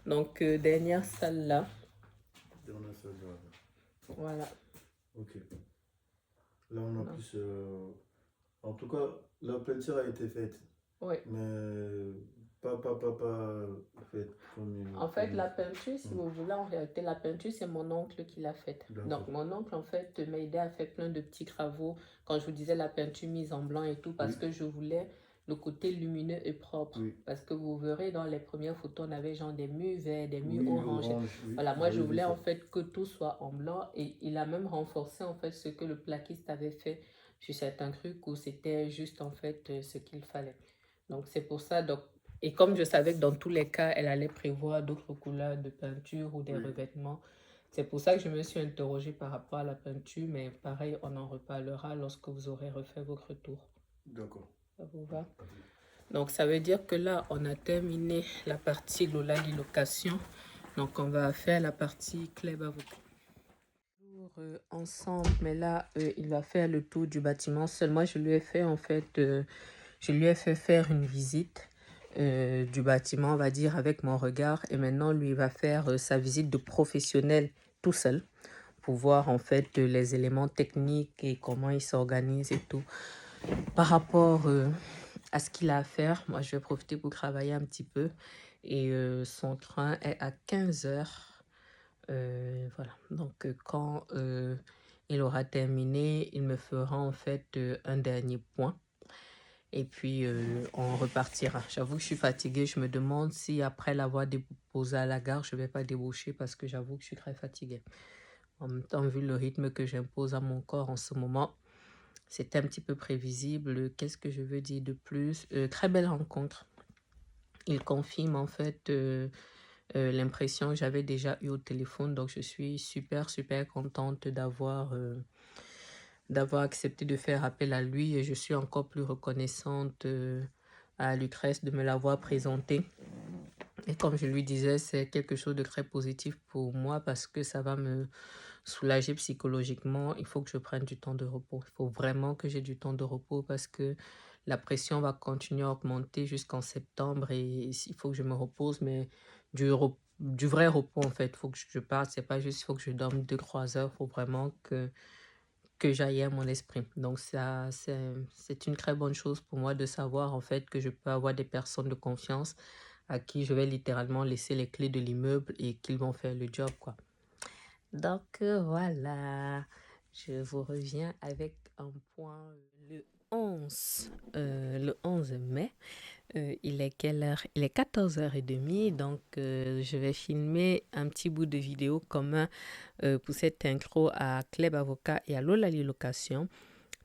Donc, dernière salle là. Dernière salle là. Voilà. Ok. Là, on a plus. En tout cas, la peinture a été faite. Oui. Mais pas faite comme une. En fait, la peinture, si vous voulez, en réalité, la peinture, c'est mon oncle qui l'a faite. D'accord. Donc, mon oncle, en fait, m'a aidé à faire plein de petits travaux. Quand je vous disais la peinture mise en blanc et tout, parce Oui. que je voulais le côté lumineux et propre. Oui. Parce que vous verrez, dans les premières photos, on avait genre des murs verts, des murs Oui, orange. oui. Voilà, moi, je J'avais vu voulais ça. en fait que tout soit en blanc. Et il a même renforcé, en fait, ce que le plaquiste avait fait sur certains trucs où c'était juste, en fait, ce qu'il fallait. Donc, c'est pour ça. Donc, et comme je savais que dans tous les cas, elle allait prévoir d'autres couleurs de peinture ou des Oui. revêtements, c'est pour ça que je me suis interrogée par rapport à la peinture. Mais pareil, on en reparlera lorsque vous aurez refait votre tour. D'accord. Ça vous va? Donc, ça veut dire que là, on a terminé la partie Lolali location. Donc, on va faire la partie Club Avocat. Ensemble, mais là, il va faire le tour du bâtiment. Seulement, je lui ai fait, en fait, je lui ai fait faire une visite du bâtiment, on va dire, avec mon regard. Et maintenant, lui, il va faire sa visite de professionnel tout seul pour voir, en fait, les éléments techniques et comment il s'organise et tout. Par rapport à ce qu'il a à faire, moi, je vais profiter pour travailler un petit peu. Et son train est à 15 heures. Voilà, donc quand il aura terminé, il me fera en fait un dernier point. Et puis, on repartira. J'avoue que je suis fatiguée. Je me demande si après l'avoir déposé à la gare, je ne vais pas débaucher parce que j'avoue que je suis très fatiguée. En même temps, vu le rythme que j'impose à mon corps en ce moment, c'est un petit peu prévisible. Qu'est-ce que je veux dire de plus? Très belle rencontre. Il confirme en fait l'impression que j'avais déjà eue au téléphone. Donc, je suis super contente d'avoir accepté de faire appel à lui et je suis encore plus reconnaissante à Lucrèce de me l'avoir présenté. Et comme je lui disais, c'est quelque chose de très positif pour moi parce que ça va me soulager psychologiquement. Il faut que je prenne du temps de repos. Il faut vraiment que j'ai du temps de repos parce que la pression va continuer à augmenter jusqu'en septembre et il faut que je me repose, mais du vrai repos en fait. Il faut que je parte. C'est pas juste il faut que je dorme 2-3 heures. Il faut vraiment que j'aille à mon esprit. Donc ça, c'est une très bonne chose pour moi de savoir en fait que je peux avoir des personnes de confiance à qui je vais littéralement laisser les clés de l'immeuble et qu'ils vont faire le job, quoi. Donc voilà, je vous reviens avec un point le 11 mai. Il est quelle heure? Il est 14h30, donc je vais filmer un petit bout de vidéo commun pour cette intro à Club Avocat et à Lolali Location.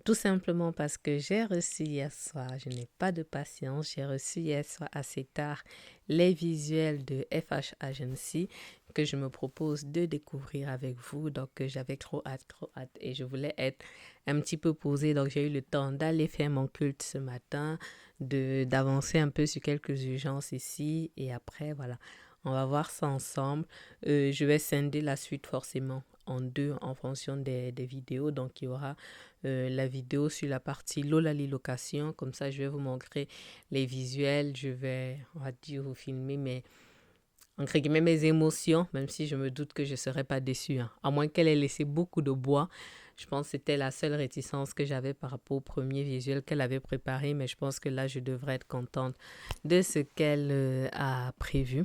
Tout simplement parce que j'ai reçu hier soir, je n'ai pas de patience, j'ai reçu hier soir assez tard les visuels de FH Agency que je me propose de découvrir avec vous. Donc j'avais trop hâte et je voulais être un petit peu posée. Donc j'ai eu le temps d'aller faire mon culte ce matin, d'avancer un peu sur quelques urgences ici et après voilà. On va voir ça ensemble. Je vais scinder la suite forcément en deux en fonction des vidéos. Donc, il y aura la vidéo sur la partie Lolali Location. Comme ça, je vais vous montrer les visuels. Je vais, on va dire, vous filmer mes émotions, même si je me doute que je ne serai pas déçue. Hein. À moins qu'elle ait laissé beaucoup de bois. Je pense que c'était la seule réticence que j'avais par rapport au premier visuel qu'elle avait préparé. Mais je pense que là, je devrais être contente de ce qu'elle a prévu.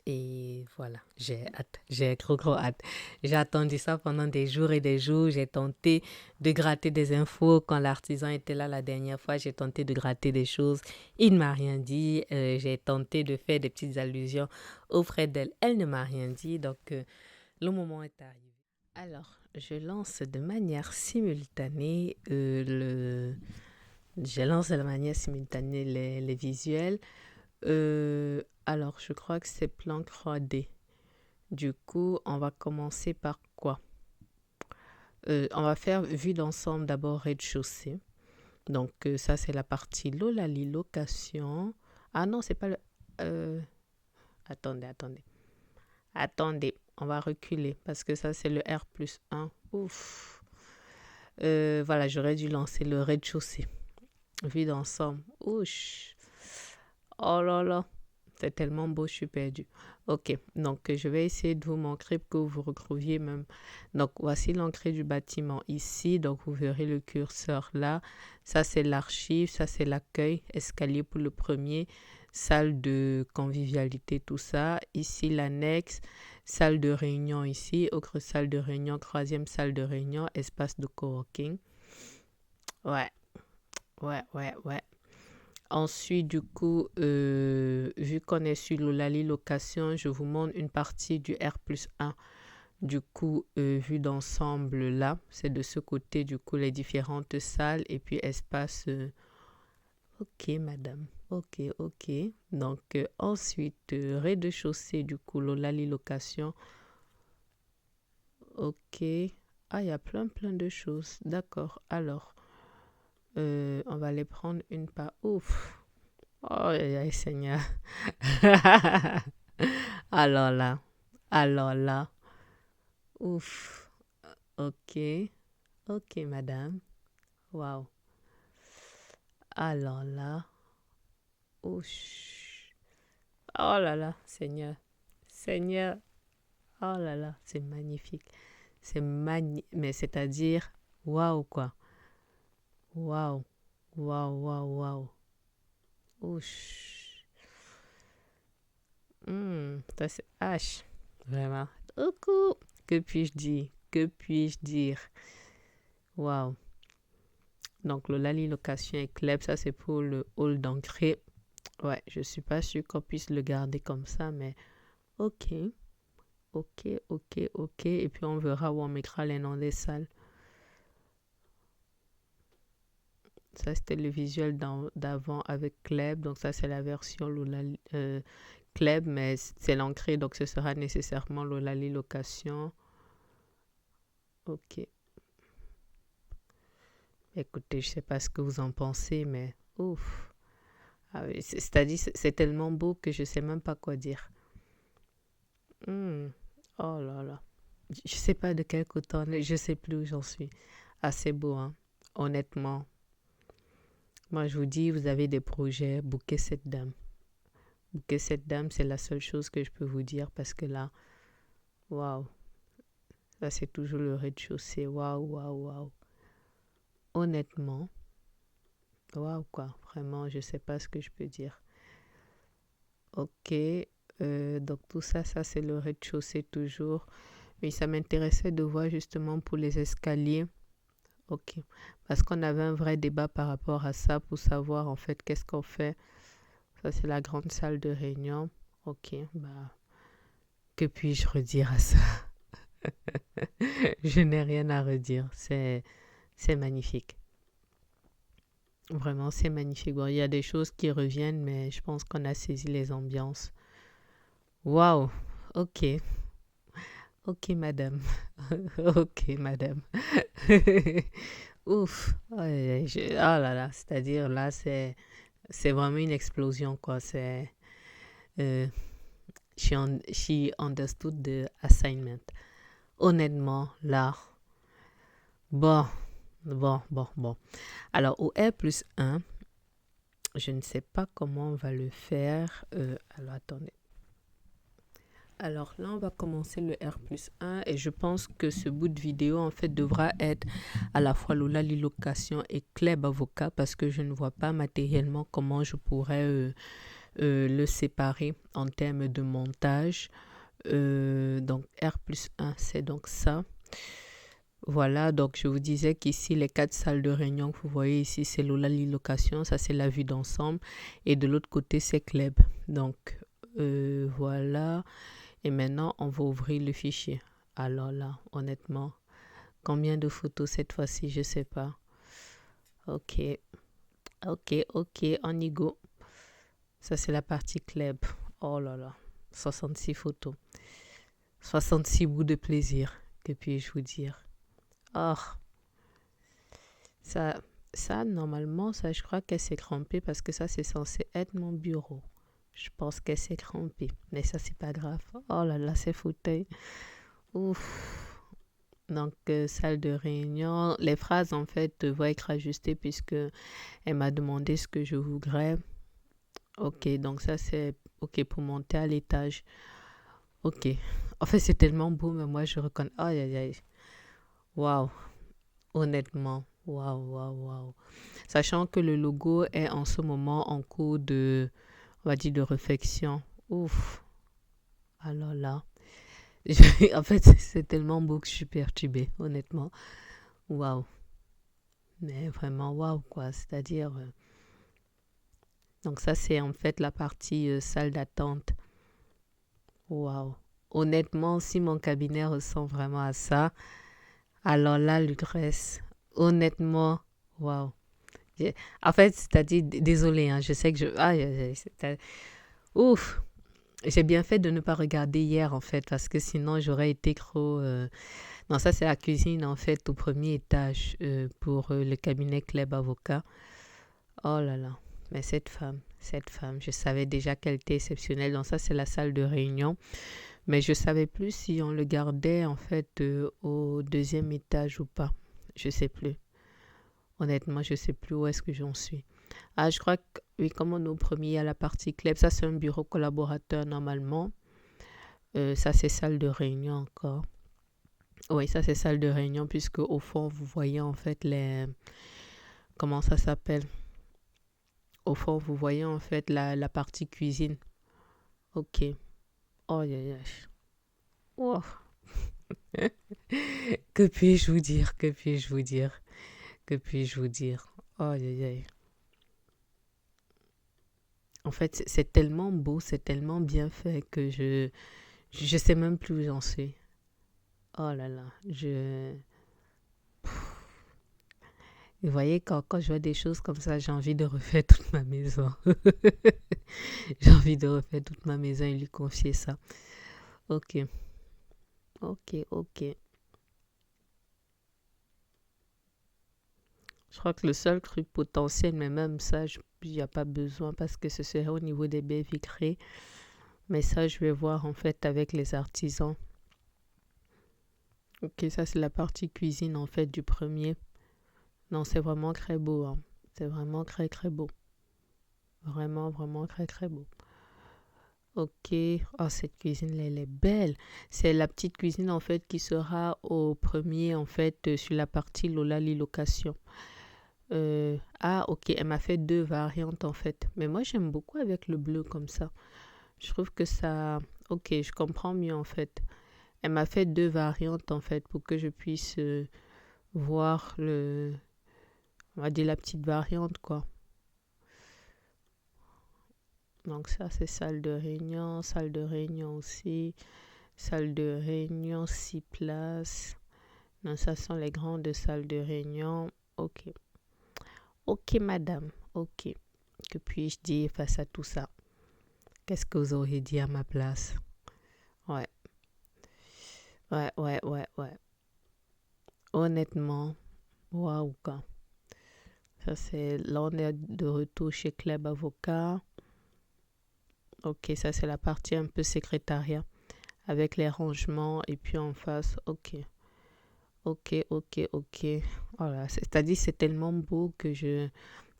Et voilà, j'ai hâte, j'ai gros hâte. J'ai attendu ça pendant des jours et des jours. J'ai tenté de gratter des infos. Quand l'artisan était là la dernière fois, j'ai tenté de gratter des choses. Il ne m'a rien dit. J'ai tenté de faire des petites allusions auprès d'elle. Elle ne m'a rien dit. Donc, le moment est arrivé. Alors, je lance de manière simultanée les visuels. Alors, je crois que c'est plan 3D. Du coup, on va commencer par quoi? On va faire vue d'ensemble d'abord rez-de-chaussée. Donc, ça, c'est la partie location. Ah non, c'est pas le... Attendez, on va reculer parce que ça, c'est le R+1. Ouf. Voilà, j'aurais dû lancer le rez-de-chaussée. Vue d'ensemble. Ouch. Oh là là. C'est tellement beau, je suis perdue. Ok, donc je vais essayer de vous montrer pour que vous retrouviez même. Donc, voici l'entrée du bâtiment ici. Donc, vous verrez le curseur là. Ça, c'est l'archive. Ça, c'est l'accueil. Escalier pour le premier. Salle de convivialité, tout ça. Ici, l'annexe. Salle de réunion ici. Autre salle de réunion. Troisième salle de réunion. Espace de coworking. Ouais. Ensuite, du coup, vu qu'on est sur l'Olali Location, je vous montre une partie du R+1. Du coup, vue d'ensemble là, c'est de ce côté, du coup, les différentes salles et puis espace. Ok, madame. Ok. Donc, ensuite, rez-de-chaussée, du coup, l'Olali Location. Ok. Ah, il y a plein de choses. D'accord. Alors, on va les prendre une par... Ouf. Oh, Seigneur. Alors là. Ouf. Ok, madame. Waouh. Alors là. Ouch. Oh là là, Seigneur. Oh là là, c'est magnifique. Mais c'est-à-dire, waouh quoi. Waouh. Ouch. Ça c'est H. Vraiment. Coucou. Que puis-je dire? Waouh. Donc, le Lali Location et Club, ça c'est pour le hall d'entrée. Ouais, je suis pas sûre qu'on puisse le garder comme ça, mais ok. Et puis, on verra où on mettra les noms des salles. Ça, c'était le visuel d'avant avec Club. Donc, ça, c'est la version Lolali, Club, mais c'est l'entrée. Donc, ce sera nécessairement Lolali Location. Ok. Écoutez, je sais pas ce que vous en pensez, mais ouf. Ah oui, c'est-à-dire, c'est tellement beau que je sais même pas quoi dire. Oh là là. Je sais pas de quel côté on est. Je sais plus où j'en suis. Assez beau, hein. Honnêtement. Moi, je vous dis, vous avez des projets, bouquez cette dame. C'est la seule chose que je peux vous dire parce que là, waouh. Là, c'est toujours le rez-de-chaussée. Waouh. Honnêtement, waouh quoi. Vraiment, je sais pas ce que je peux dire. Ok. Donc, tout ça, c'est le rez-de-chaussée toujours. Mais ça m'intéressait de voir justement pour les escaliers. Ok. Parce qu'on avait un vrai débat par rapport à ça pour savoir en fait qu'est-ce qu'on fait. Ça, c'est la grande salle de réunion. Ok. Bah, que puis-je redire à ça? Je n'ai rien à redire. C'est magnifique. Vraiment, c'est magnifique. Bon, il y a des choses qui reviennent, mais je pense qu'on a saisi les ambiances. Waouh. Ok, madame. Ok, madame. Ouf. Oh là là. C'est-à-dire, là, c'est vraiment une explosion, quoi. C'est... she understood the assignment. Honnêtement, là... Bon. Alors, au R+1, je ne sais pas comment on va le faire. Alors, attendez. Alors là, on va commencer le R+1 et je pense que ce bout de vidéo, en fait, devra être à la fois l'Olali Location et Club Avocat parce que je ne vois pas matériellement comment je pourrais le séparer en termes de montage. Donc R+1, c'est donc ça. Voilà, donc je vous disais qu'ici, les 4 salles de réunion que vous voyez ici, c'est l'Olali Location, ça c'est la vue d'ensemble. Et de l'autre côté, c'est Kleb. Donc voilà. Et maintenant, on va ouvrir le fichier. Alors là, honnêtement, combien de photos cette fois-ci, je sais pas. Ok, on y go. Ça c'est la partie Kleb. Oh là là, 66 photos. 66 bouts de plaisir, que puis-je vous dire. Oh, ça, normalement, ça, je crois qu'elle s'est crampée parce que ça, c'est censé être mon bureau. Je pense qu'elle s'est crampée, mais ça, c'est pas grave. Oh là là, ces fauteuils. Ouf. Donc, salle de réunion. Les phrases, en fait, vont être ajustées puisque elle m'a demandé ce que je voudrais. Ok, donc ça, c'est ok pour monter à l'étage. Ok. En fait, c'est tellement beau, mais moi, je reconnais. Aïe, aïe, aïe. Waouh. Honnêtement, waouh. Sachant que le logo est en ce moment en cours de, on va dire, de réflexion. Ouf. Alors là, en fait, c'est tellement beau que je suis perturbée, honnêtement. Waouh. Mais vraiment, waouh, quoi. C'est-à-dire, donc ça, c'est en fait la partie salle d'attente. Waouh. Honnêtement, si mon cabinet ressemble vraiment à ça, alors là, le reste, honnêtement, waouh. En fait, c'est-à-dire, désolé, hein, je sais que ouf, j'ai bien fait de ne pas regarder hier, en fait, parce que sinon, j'aurais été trop... Non, ça, c'est la cuisine, en fait, au premier étage pour le cabinet Kleb Avocat. Oh là là, mais cette femme, je savais déjà qu'elle était exceptionnelle. Donc ça, c'est la salle de réunion. Mais je ne savais plus si on le gardait, en fait, au deuxième étage ou pas. Je ne sais plus. Honnêtement, je ne sais plus où est-ce que j'en suis. Ah, je crois que, oui, comme on est au premier, il y a la partie Kleb. Ça, c'est un bureau collaborateur normalement. Ça, c'est salle de réunion encore. Oui, ça, c'est salle de réunion, puisque au fond, vous voyez en fait les... Comment ça s'appelle? Au fond, vous voyez en fait la partie cuisine. Ok. Oh, yeah. Oh. Que puis-je vous dire? Oh, yeah. En fait, c'est tellement beau, c'est tellement bien fait que je sais même plus où j'en suis. Oh là là, Vous voyez, quand je vois des choses comme ça, j'ai envie de refaire toute ma maison. J'ai envie de refaire toute ma maison et lui confier ça. Ok. Je crois que le seul truc potentiel, mais même ça, il n'y a pas besoin parce que ce serait au niveau des baies vitrées. Mais ça, je vais voir en fait avec les artisans. Ok, ça c'est la partie cuisine en fait du premier. Non, c'est vraiment très beau. Hein. C'est vraiment très beau. Vraiment très beau. Ok. Oh, cette cuisine, elle est belle. C'est la petite cuisine en fait qui sera au premier en fait sur la partie Lolali Location. Ok, elle m'a fait 2 variantes en fait. Mais moi, j'aime beaucoup avec le bleu comme ça. Je trouve que ça... Ok, je comprends mieux en fait. Elle m'a fait 2 variantes en fait pour que je puisse voir on va dire la petite variante quoi. Donc ça, c'est salle de réunion aussi. Salle de réunion, 6 places. Non, ça sont les grandes salles de réunion. Ok. Ok, madame. Ok. Que puis-je dire face à tout ça? Qu'est-ce que vous auriez dit à ma place? Ouais. Honnêtement, waouh, quoi. Ça, c'est... Là, on est de retour chez Kleb Avocat. Ok, ça, c'est la partie un peu secrétariat avec les rangements. Et puis en face, ok. Ok. Oh là, c'est-à-dire c'est tellement beau que je...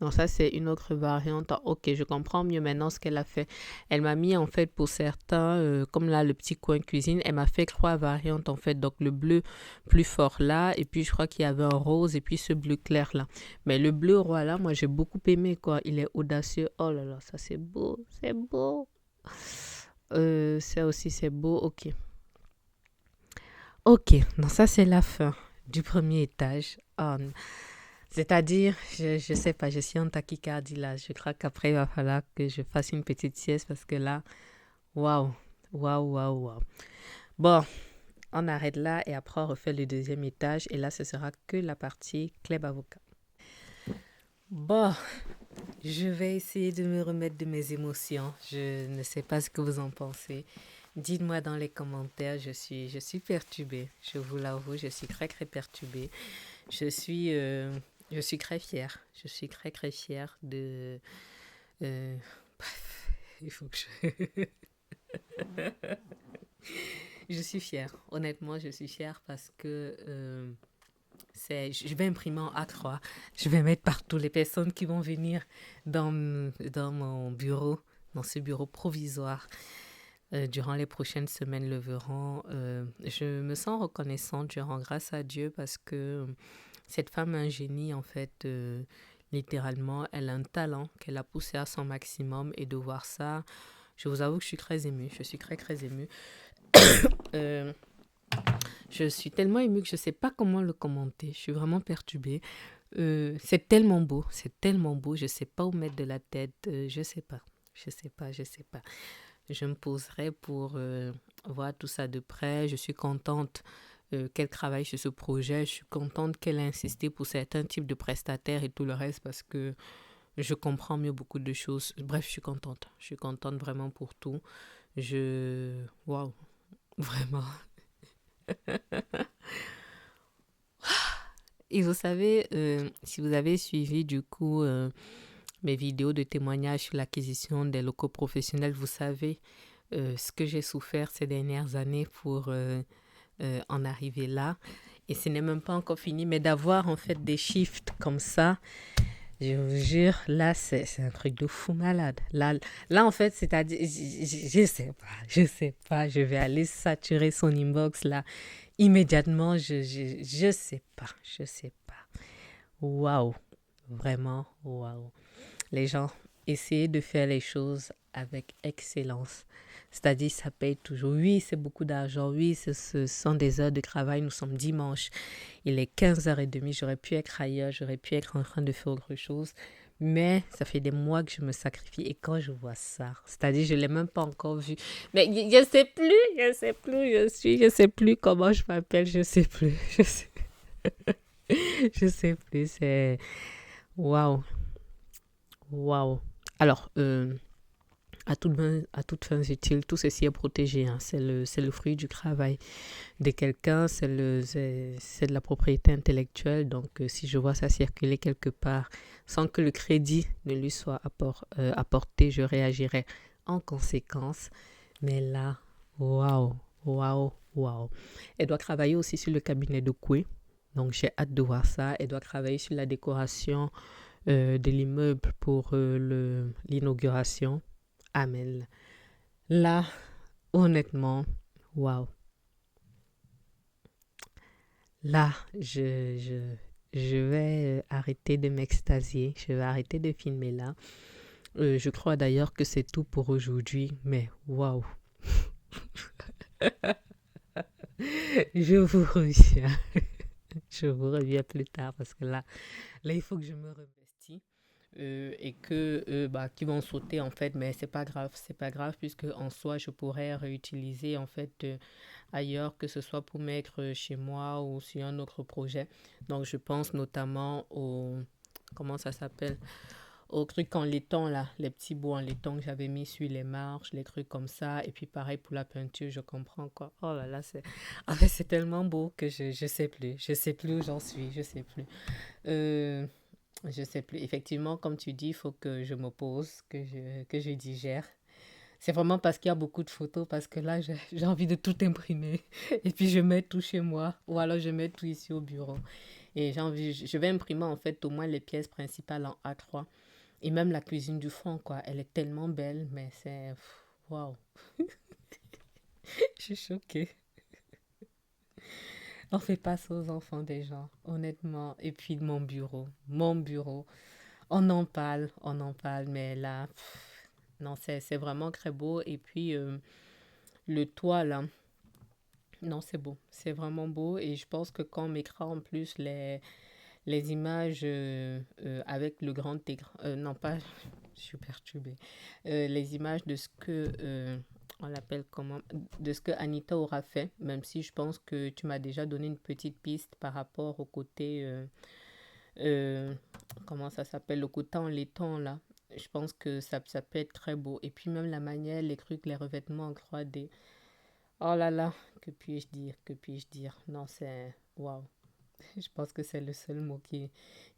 Non, ça c'est une autre variante. Ah, ok, je comprends mieux maintenant ce qu'elle a fait. Elle m'a mis en fait pour certains, comme là le petit coin cuisine, elle m'a fait 3 variantes en fait. Donc le bleu plus fort là, et puis je crois qu'il y avait un rose, et puis ce bleu clair là. Mais le bleu roi là, moi j'ai beaucoup aimé quoi. Il est audacieux. Oh là là, ça c'est beau, c'est beau. Ça aussi c'est beau, ok. Ok, donc ça c'est la fin du premier étage. C'est-à-dire, je sais pas, je suis en tachycardie là. Je crois qu'après il va falloir que je fasse une petite sieste parce que là, waouh, waouh. Bon, on arrête là et après on refait le deuxième étage et là ce sera que la partie club avocat. Bon, je vais essayer de me remettre de mes émotions. Je ne sais pas ce que vous en pensez. Dites-moi dans les commentaires, je suis perturbée. Je vous l'avoue, je suis très perturbée. Je suis très fière. Je suis très fière de... il faut que je... Je suis fière. Honnêtement, je suis fière parce que je vais imprimer en A3. Je vais mettre partout les personnes qui vont venir dans mon bureau, dans ce bureau provisoire. Durant les prochaines semaines le verront. Je me sens reconnaissante, je rends grâce à Dieu parce que cette femme a un génie en fait, littéralement, elle a un talent qu'elle a poussé à son maximum et de voir ça, je vous avoue que je suis très émue, je suis très émue. Je suis tellement émue que je ne sais pas comment le commenter, je suis vraiment perturbée. C'est tellement beau, je ne sais pas où mettre de la tête, je ne sais pas. Je me poserai pour voir tout ça de près. Je suis contente qu'elle travaille sur ce projet. Je suis contente qu'elle ait insisté pour certains types de prestataires et tout le reste parce que je comprends mieux beaucoup de choses. Bref, je suis contente. Je suis contente vraiment pour tout. Waouh, vraiment. Et vous savez, si vous avez suivi du coup mes vidéos de témoignages sur l'acquisition des locaux professionnels, vous savez ce que j'ai souffert ces dernières années pour en arriver là. Et ce n'est même pas encore fini, mais d'avoir en fait des shifts comme ça, je vous jure, là, c'est un truc de fou malade. Là en fait, c'est-à-dire, je sais pas, je vais aller saturer son inbox là immédiatement, je sais pas. Waouh, vraiment, waouh. Les gens, essayez de faire les choses avec excellence. C'est-à-dire, ça paye toujours. Oui, c'est beaucoup d'argent. Oui, ce sont des heures de travail. Nous sommes dimanche. Il est 15h30. J'aurais pu être ailleurs. J'aurais pu être en train de faire autre chose. Mais ça fait des mois que je me sacrifie. Et quand je vois ça, c'est-à-dire, je ne l'ai même pas encore vu. Mais je ne sais plus comment je m'appelle. Je sais plus. C'est... Waouh. Alors, à toute fin utile, tout ceci est protégé. Hein. C'est le fruit du travail de quelqu'un, c'est de la propriété intellectuelle. Donc, si je vois ça circuler quelque part sans que le crédit ne lui soit apporté, je réagirai en conséquence. Mais là, waouh. Elle doit travailler aussi sur le cabinet de Koué. Donc, j'ai hâte de voir ça. Elle doit travailler sur la décoration de l'immeuble pour l'inauguration. Amen. Là, honnêtement, waouh. Là, je vais arrêter de m'extasier. Je vais arrêter de filmer là. Je crois d'ailleurs que c'est tout pour aujourd'hui. Mais waouh. Je vous reviens. Je vous reviens plus tard parce que là, il faut que je me remercie. Et que qui vont sauter en fait, mais c'est pas grave puisque en soi je pourrais réutiliser en fait ailleurs, que ce soit pour mettre chez moi ou sur un autre projet. Donc je pense notamment comment ça s'appelle, aux trucs en laiton là, les petits bouts en laiton que j'avais mis sur les marches, les trucs comme ça. Et puis pareil pour la peinture, je comprends quoi. Oh là là, en fait c'est tellement beau que je sais plus où j'en suis, je sais plus. Je sais plus. Effectivement, comme tu dis, il faut que je me pose, que je digère. C'est vraiment parce qu'il y a beaucoup de photos, parce que là, j'ai envie de tout imprimer. Et puis, je mets tout chez moi, ou alors je mets tout ici au bureau. Et je vais imprimer en fait au moins les pièces principales en A3. Et même la cuisine du fond, quoi. Elle est tellement belle, mais c'est... Waouh. Je suis choquée. On fait pas ça aux enfants des gens, honnêtement. Et puis mon bureau. On en parle, mais là, non, c'est vraiment très beau. Et puis, le toit, là, non, c'est beau. C'est vraiment beau. Et je pense que quand on mettra en plus les images avec le grand écran, non, pas, je suis perturbée, les images de ce que, on l'appelle comment, de ce que Anita aura fait, même si je pense que tu m'as déjà donné une petite piste par rapport au côté, euh, comment ça s'appelle, le côté en laiton, là. Je pense que ça peut être très beau. Et puis même la manière, les trucs, les revêtements en 3D. Oh là là, que puis-je dire? Non, c'est... Waouh. Je pense que c'est le seul mot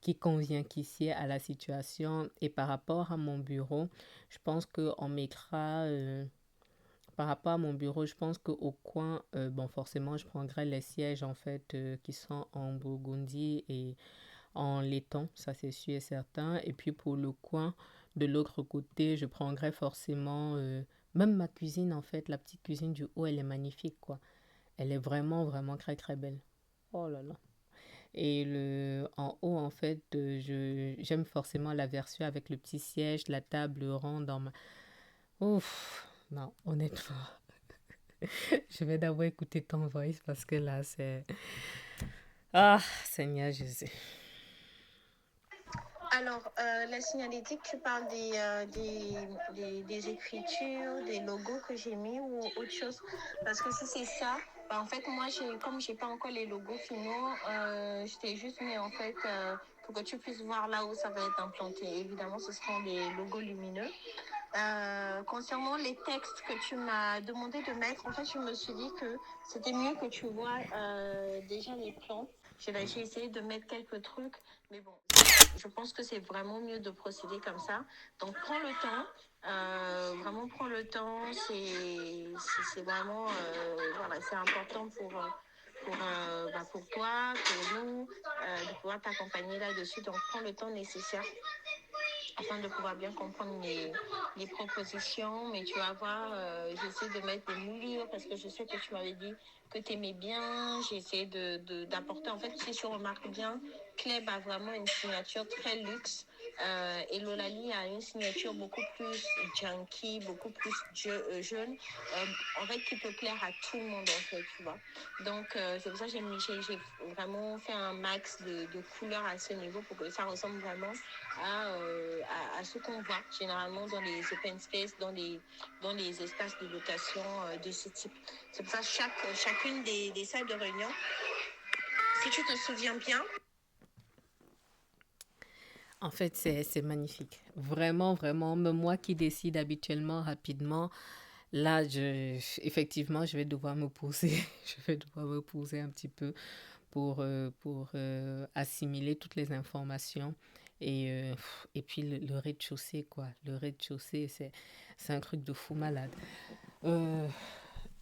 qui convient, qui sied à la situation. Et par rapport à mon bureau, je pense qu'on mettra... par rapport à mon bureau, je pense qu'au coin, bon, forcément, je prendrai les sièges, en fait, qui sont en Burgundie et en laiton, ça c'est sûr et certain. Et puis pour le coin, de l'autre côté, je prendrai forcément... même ma cuisine, en fait, la petite cuisine du haut, elle est magnifique, quoi. Elle est vraiment, vraiment très, très belle. Oh là là. Et en haut, en fait, j'aime forcément la version avec le petit siège, la table ronde dans ma... Ouf, non, honnêtement. Je vais d'abord écouter ton voice parce que là, c'est... Ah, Seigneur Jésus. Alors, la signalétique, tu parles des écritures, des logos que j'ai mis ou autre chose? Parce que si c'est ça, bah, en fait, moi, comme j'ai pas encore les logos finaux, je t'ai juste mis, en fait, pour que tu puisses voir là où ça va être implanté. Évidemment, ce seront des logos lumineux. Concernant les textes que tu m'as demandé de mettre, en fait, je me suis dit que c'était mieux que tu vois déjà les plans. J'ai essayé de mettre quelques trucs, mais bon, je pense que c'est vraiment mieux de procéder comme ça. Donc, prends le temps. Vraiment, prends le temps. C'est vraiment, voilà, c'est important pour toi, pour nous, de pouvoir t'accompagner là-dessus. Donc, prends le temps nécessaire afin de pouvoir bien comprendre les propositions. Mais tu vas voir, j'essaie de mettre des moulures parce que je sais que tu m'avais dit que tu aimais bien. J'ai essayé d'apporter, en fait, si tu remarques bien, Kleb a vraiment une signature très luxe. Et Lolali a une signature beaucoup plus junky, beaucoup plus jeune, en fait, qui peut plaire à tout le monde, en fait, tu vois. Donc, c'est pour ça que j'ai vraiment fait un max de couleurs à ce niveau pour que ça ressemble vraiment à ce qu'on voit généralement dans les open space, dans les espaces de location de ce type. C'est pour ça que chacune des salles de réunion, si tu te souviens bien, En fait, c'est magnifique. Vraiment, vraiment. Même moi qui décide habituellement rapidement, là, effectivement, je vais devoir me poser. Je vais devoir me poser un petit peu pour assimiler toutes les informations. Et puis le rez-de-chaussée, quoi. Le rez-de-chaussée, c'est un truc de fou malade. Euh,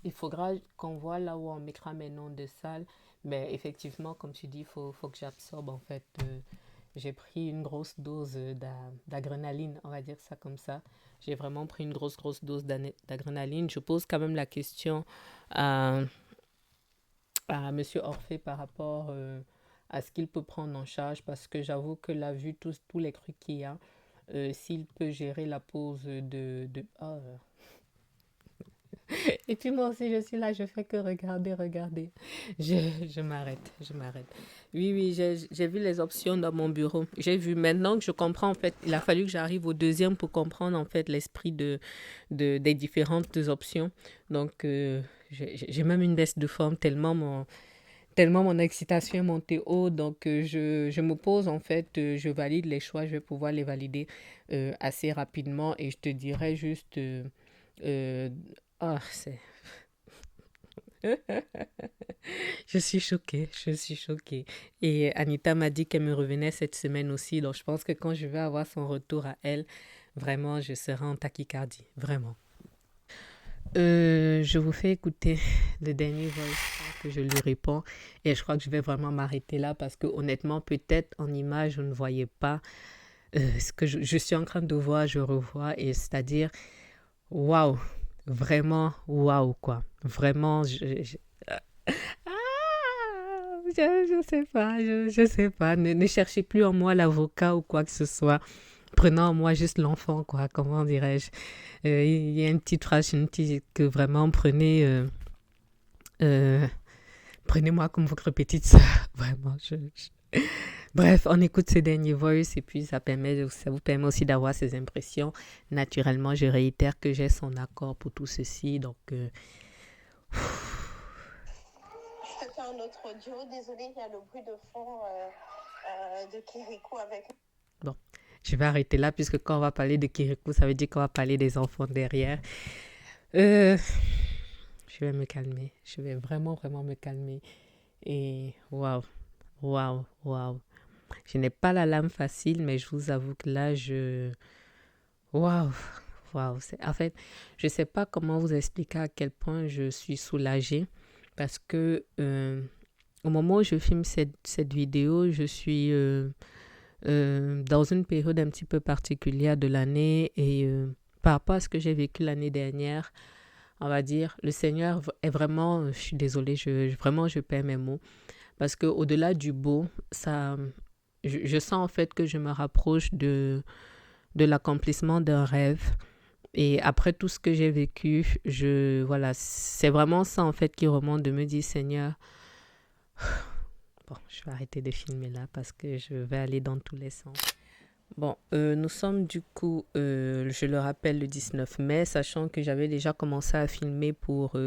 il faudra qu'on voit là où on mettra mes noms de salle. Mais effectivement, comme tu dis, faut que j'absorbe, en fait. J'ai pris une grosse dose d'adrénaline, on va dire ça comme ça. J'ai vraiment pris une grosse dose d'adrénaline. Je pose quand même la question à, à Monsieur Orphée par rapport à ce qu'il peut prendre en charge parce que j'avoue que là, vu tous les trucs qu'il y a, s'il peut gérer la pause oh. Et puis moi aussi, je suis là, je fais que regarder. Je m'arrête. Oui, j'ai vu les options dans mon bureau. J'ai vu maintenant que je comprends, en fait, il a fallu que j'arrive au deuxième pour comprendre, en fait, l'esprit des différentes options. Donc, j'ai même une baisse de forme tellement mon excitation est montée haut. Donc, je me pose, en fait, je valide les choix, je vais pouvoir les valider assez rapidement et je te dirai juste... euh, ah, c'est... Je suis choquée. Et Anita m'a dit qu'elle me revenait cette semaine aussi. Donc, je pense que quand je vais avoir son retour à elle, vraiment, je serai en tachycardie. Vraiment. Je vous fais écouter le dernier voice que je lui réponds et je crois que je vais vraiment m'arrêter là parce que honnêtement, peut-être en image, je ne voyais pas ce que je suis en train de voir, je revois et c'est-à-dire, waouh, vraiment waouh quoi. Vraiment, je sais pas, je sais pas. Ne cherchez plus en moi l'avocat ou quoi que ce soit. Prenant en moi juste l'enfant, quoi. Comment dirais-je? Il y a une petite phrase, une petite, que vraiment euh, prenez-moi comme votre petite sœur. Vraiment, Bref, on écoute ces derniers voice et puis ça vous permet aussi d'avoir ces impressions. Naturellement, je réitère que j'ai son accord pour tout ceci. Donc, Je te fais un autre audio. Désolée, il y a le bruit de fond de Kirikou avec. bon, je vais arrêter là puisque quand on va parler de Kirikou, ça veut dire qu'on va parler des enfants derrière. Je vais me calmer. Je vais vraiment, vraiment me calmer. Et waouh, waouh, waouh. Je n'ai pas la lame facile, mais je vous avoue que là, waouh, waouh. En fait, je ne sais pas comment vous expliquer à quel point je suis soulagée parce que au moment où je filme cette vidéo, je suis dans une période un petit peu particulière de l'année et par rapport à ce que j'ai vécu l'année dernière, on va dire, le Seigneur est vraiment, je suis désolée, vraiment, je perds mes mots, parce qu'au-delà du beau, je sens en fait que je me rapproche de l'accomplissement d'un rêve. Et après tout ce que j'ai vécu, voilà, c'est vraiment ça en fait qui remonte de me dire, Seigneur, bon, je vais arrêter de filmer là parce que je vais aller dans tous les sens. Bon, nous sommes du coup, je le rappelle, le 19 mai, sachant que j'avais déjà commencé à filmer pour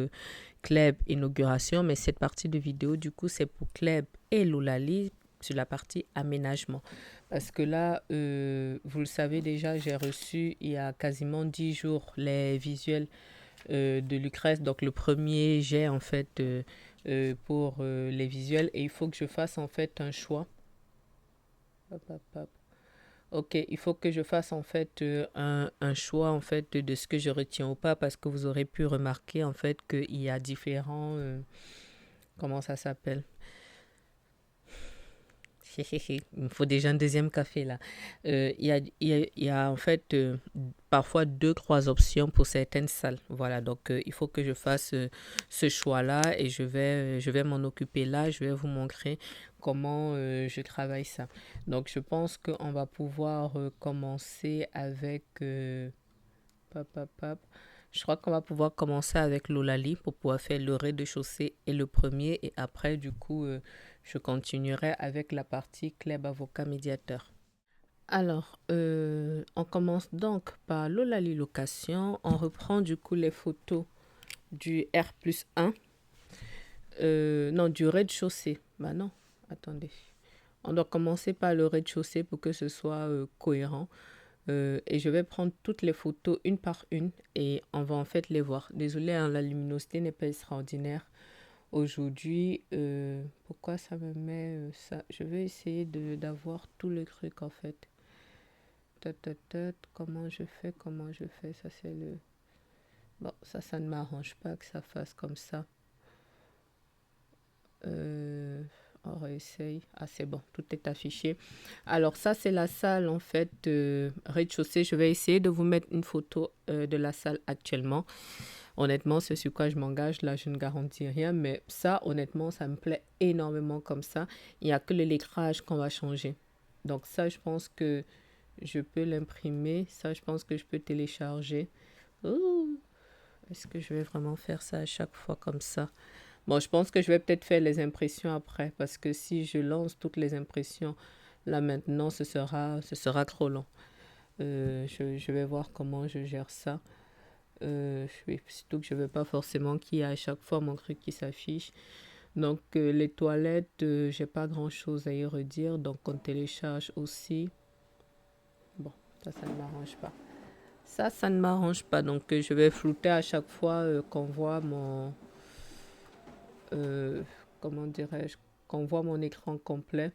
Club Inauguration, mais cette partie de vidéo, du coup, c'est pour Club et Loulali sur la partie aménagement. Parce que là, vous le savez déjà, j'ai reçu il y a quasiment 10 jours les visuels de Lucrèce. Donc, le premier jet, en fait, pour les visuels. Et il faut que je fasse, en fait, un choix. Hop, hop, hop. Ok, il faut que je fasse en fait un choix en fait de ce que je retiens ou pas parce que vous aurez pu remarquer en fait qu'il y a différents comment ça s'appelle? Il me faut déjà un deuxième café là. Il y a en fait parfois 2, 3 options pour certaines salles. Voilà, donc il faut que je fasse ce choix-là et je vais m'en occuper là. Je vais vous montrer comment je travaille ça. Donc je pense qu'on va pouvoir commencer avec... pap, pap, pap. Je crois qu'on va pouvoir commencer avec l'Olali pour pouvoir faire le rez-de-chaussée et le premier. Et après, du coup, je continuerai avec la partie club avocat médiateur. Alors, on commence donc par l'Olali location. On reprend du coup les photos du R+1. Non, du rez-de-chaussée. Bah non, attendez. On doit commencer par le rez-de-chaussée pour que ce soit cohérent. Et je vais prendre toutes les photos une par une et on va en fait les voir. Désolée, hein, la luminosité n'est pas extraordinaire aujourd'hui. Pourquoi ça me met ça? Je vais essayer d'avoir tout le truc en fait. Comment je fais? Ça c'est le... Bon, ça ne m'arrange pas que ça fasse comme ça. On réessaye. Ah, c'est bon, tout est affiché. Alors, ça, c'est la salle, en fait, rez-de-chaussée. Je vais essayer de vous mettre une photo de la salle actuellement. Honnêtement, c'est sur quoi je m'engage. Là, je ne garantis rien. Mais ça, honnêtement, ça me plaît énormément comme ça. Il n'y a que le lettrage qu'on va changer. Donc, ça, je pense que je peux l'imprimer. Ça, je pense que je peux télécharger. Ouh, est-ce que je vais vraiment faire ça à chaque fois comme ça? Bon, je pense que je vais peut-être faire les impressions après, parce que si je lance toutes les impressions là maintenant, ce sera trop long. Je vais voir comment je gère ça. Surtout que je ne veux pas forcément qu'il y ait à chaque fois mon truc qui s'affiche. Donc, les toilettes, j'ai pas grand-chose à y redire. Donc, on télécharge aussi. Bon, ça ne m'arrange pas. Ça ne m'arrange pas. Donc, je vais flouter à chaque fois qu'on voit mon... comment dirais-je, qu'on voit mon écran complet.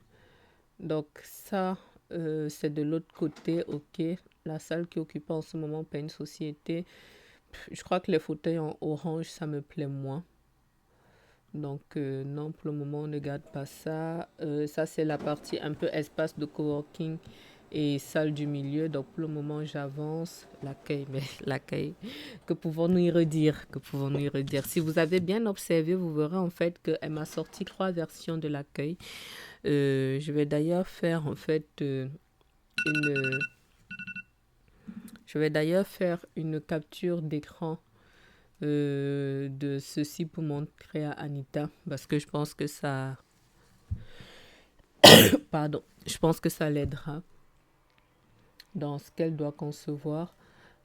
Donc ça, c'est de l'autre côté, ok. La salle qui occupe en ce moment par une société je crois que les fauteuils en orange, ça me plaît moins. Donc, non, pour le moment, on ne garde pas ça. Ça, c'est la partie un peu espace de coworking et salle du milieu. Donc, pour le moment, j'avance. L'accueil, mais l'accueil, que pouvons-nous y redire? Que pouvons-nous y redire? Si vous avez bien observé, vous verrez en fait qu'elle m'a sorti 3 versions de l'accueil. Je vais d'ailleurs faire en fait une... Je vais d'ailleurs faire une capture d'écran de ceci pour montrer à Anita parce que je pense que ça pardon, je pense que ça l'aidera dans ce qu'elle doit concevoir.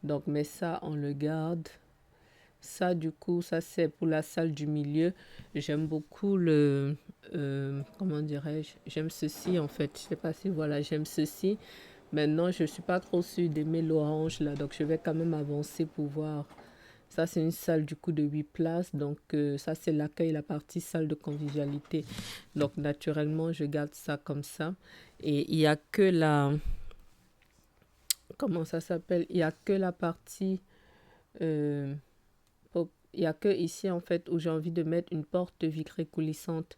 Donc, mais ça, on le garde. Ça, du coup, ça c'est pour la salle du milieu. J'aime beaucoup le... comment dirais-je? J'aime ceci en fait. Je sais pas si voilà, j'aime ceci. Maintenant, je suis pas trop sûre d'aimer l'orange là. Donc, je vais quand même avancer pour voir. Ça, c'est une salle du coup de 8 places. Donc, ça, c'est l'accueil, la partie salle de convivialité. Donc, naturellement, je garde ça comme ça. Et il n'y a que la... Comment ça s'appelle? Il n'y a que la partie... il n'y a que ici, en fait, où j'ai envie de mettre une porte vitrée coulissante.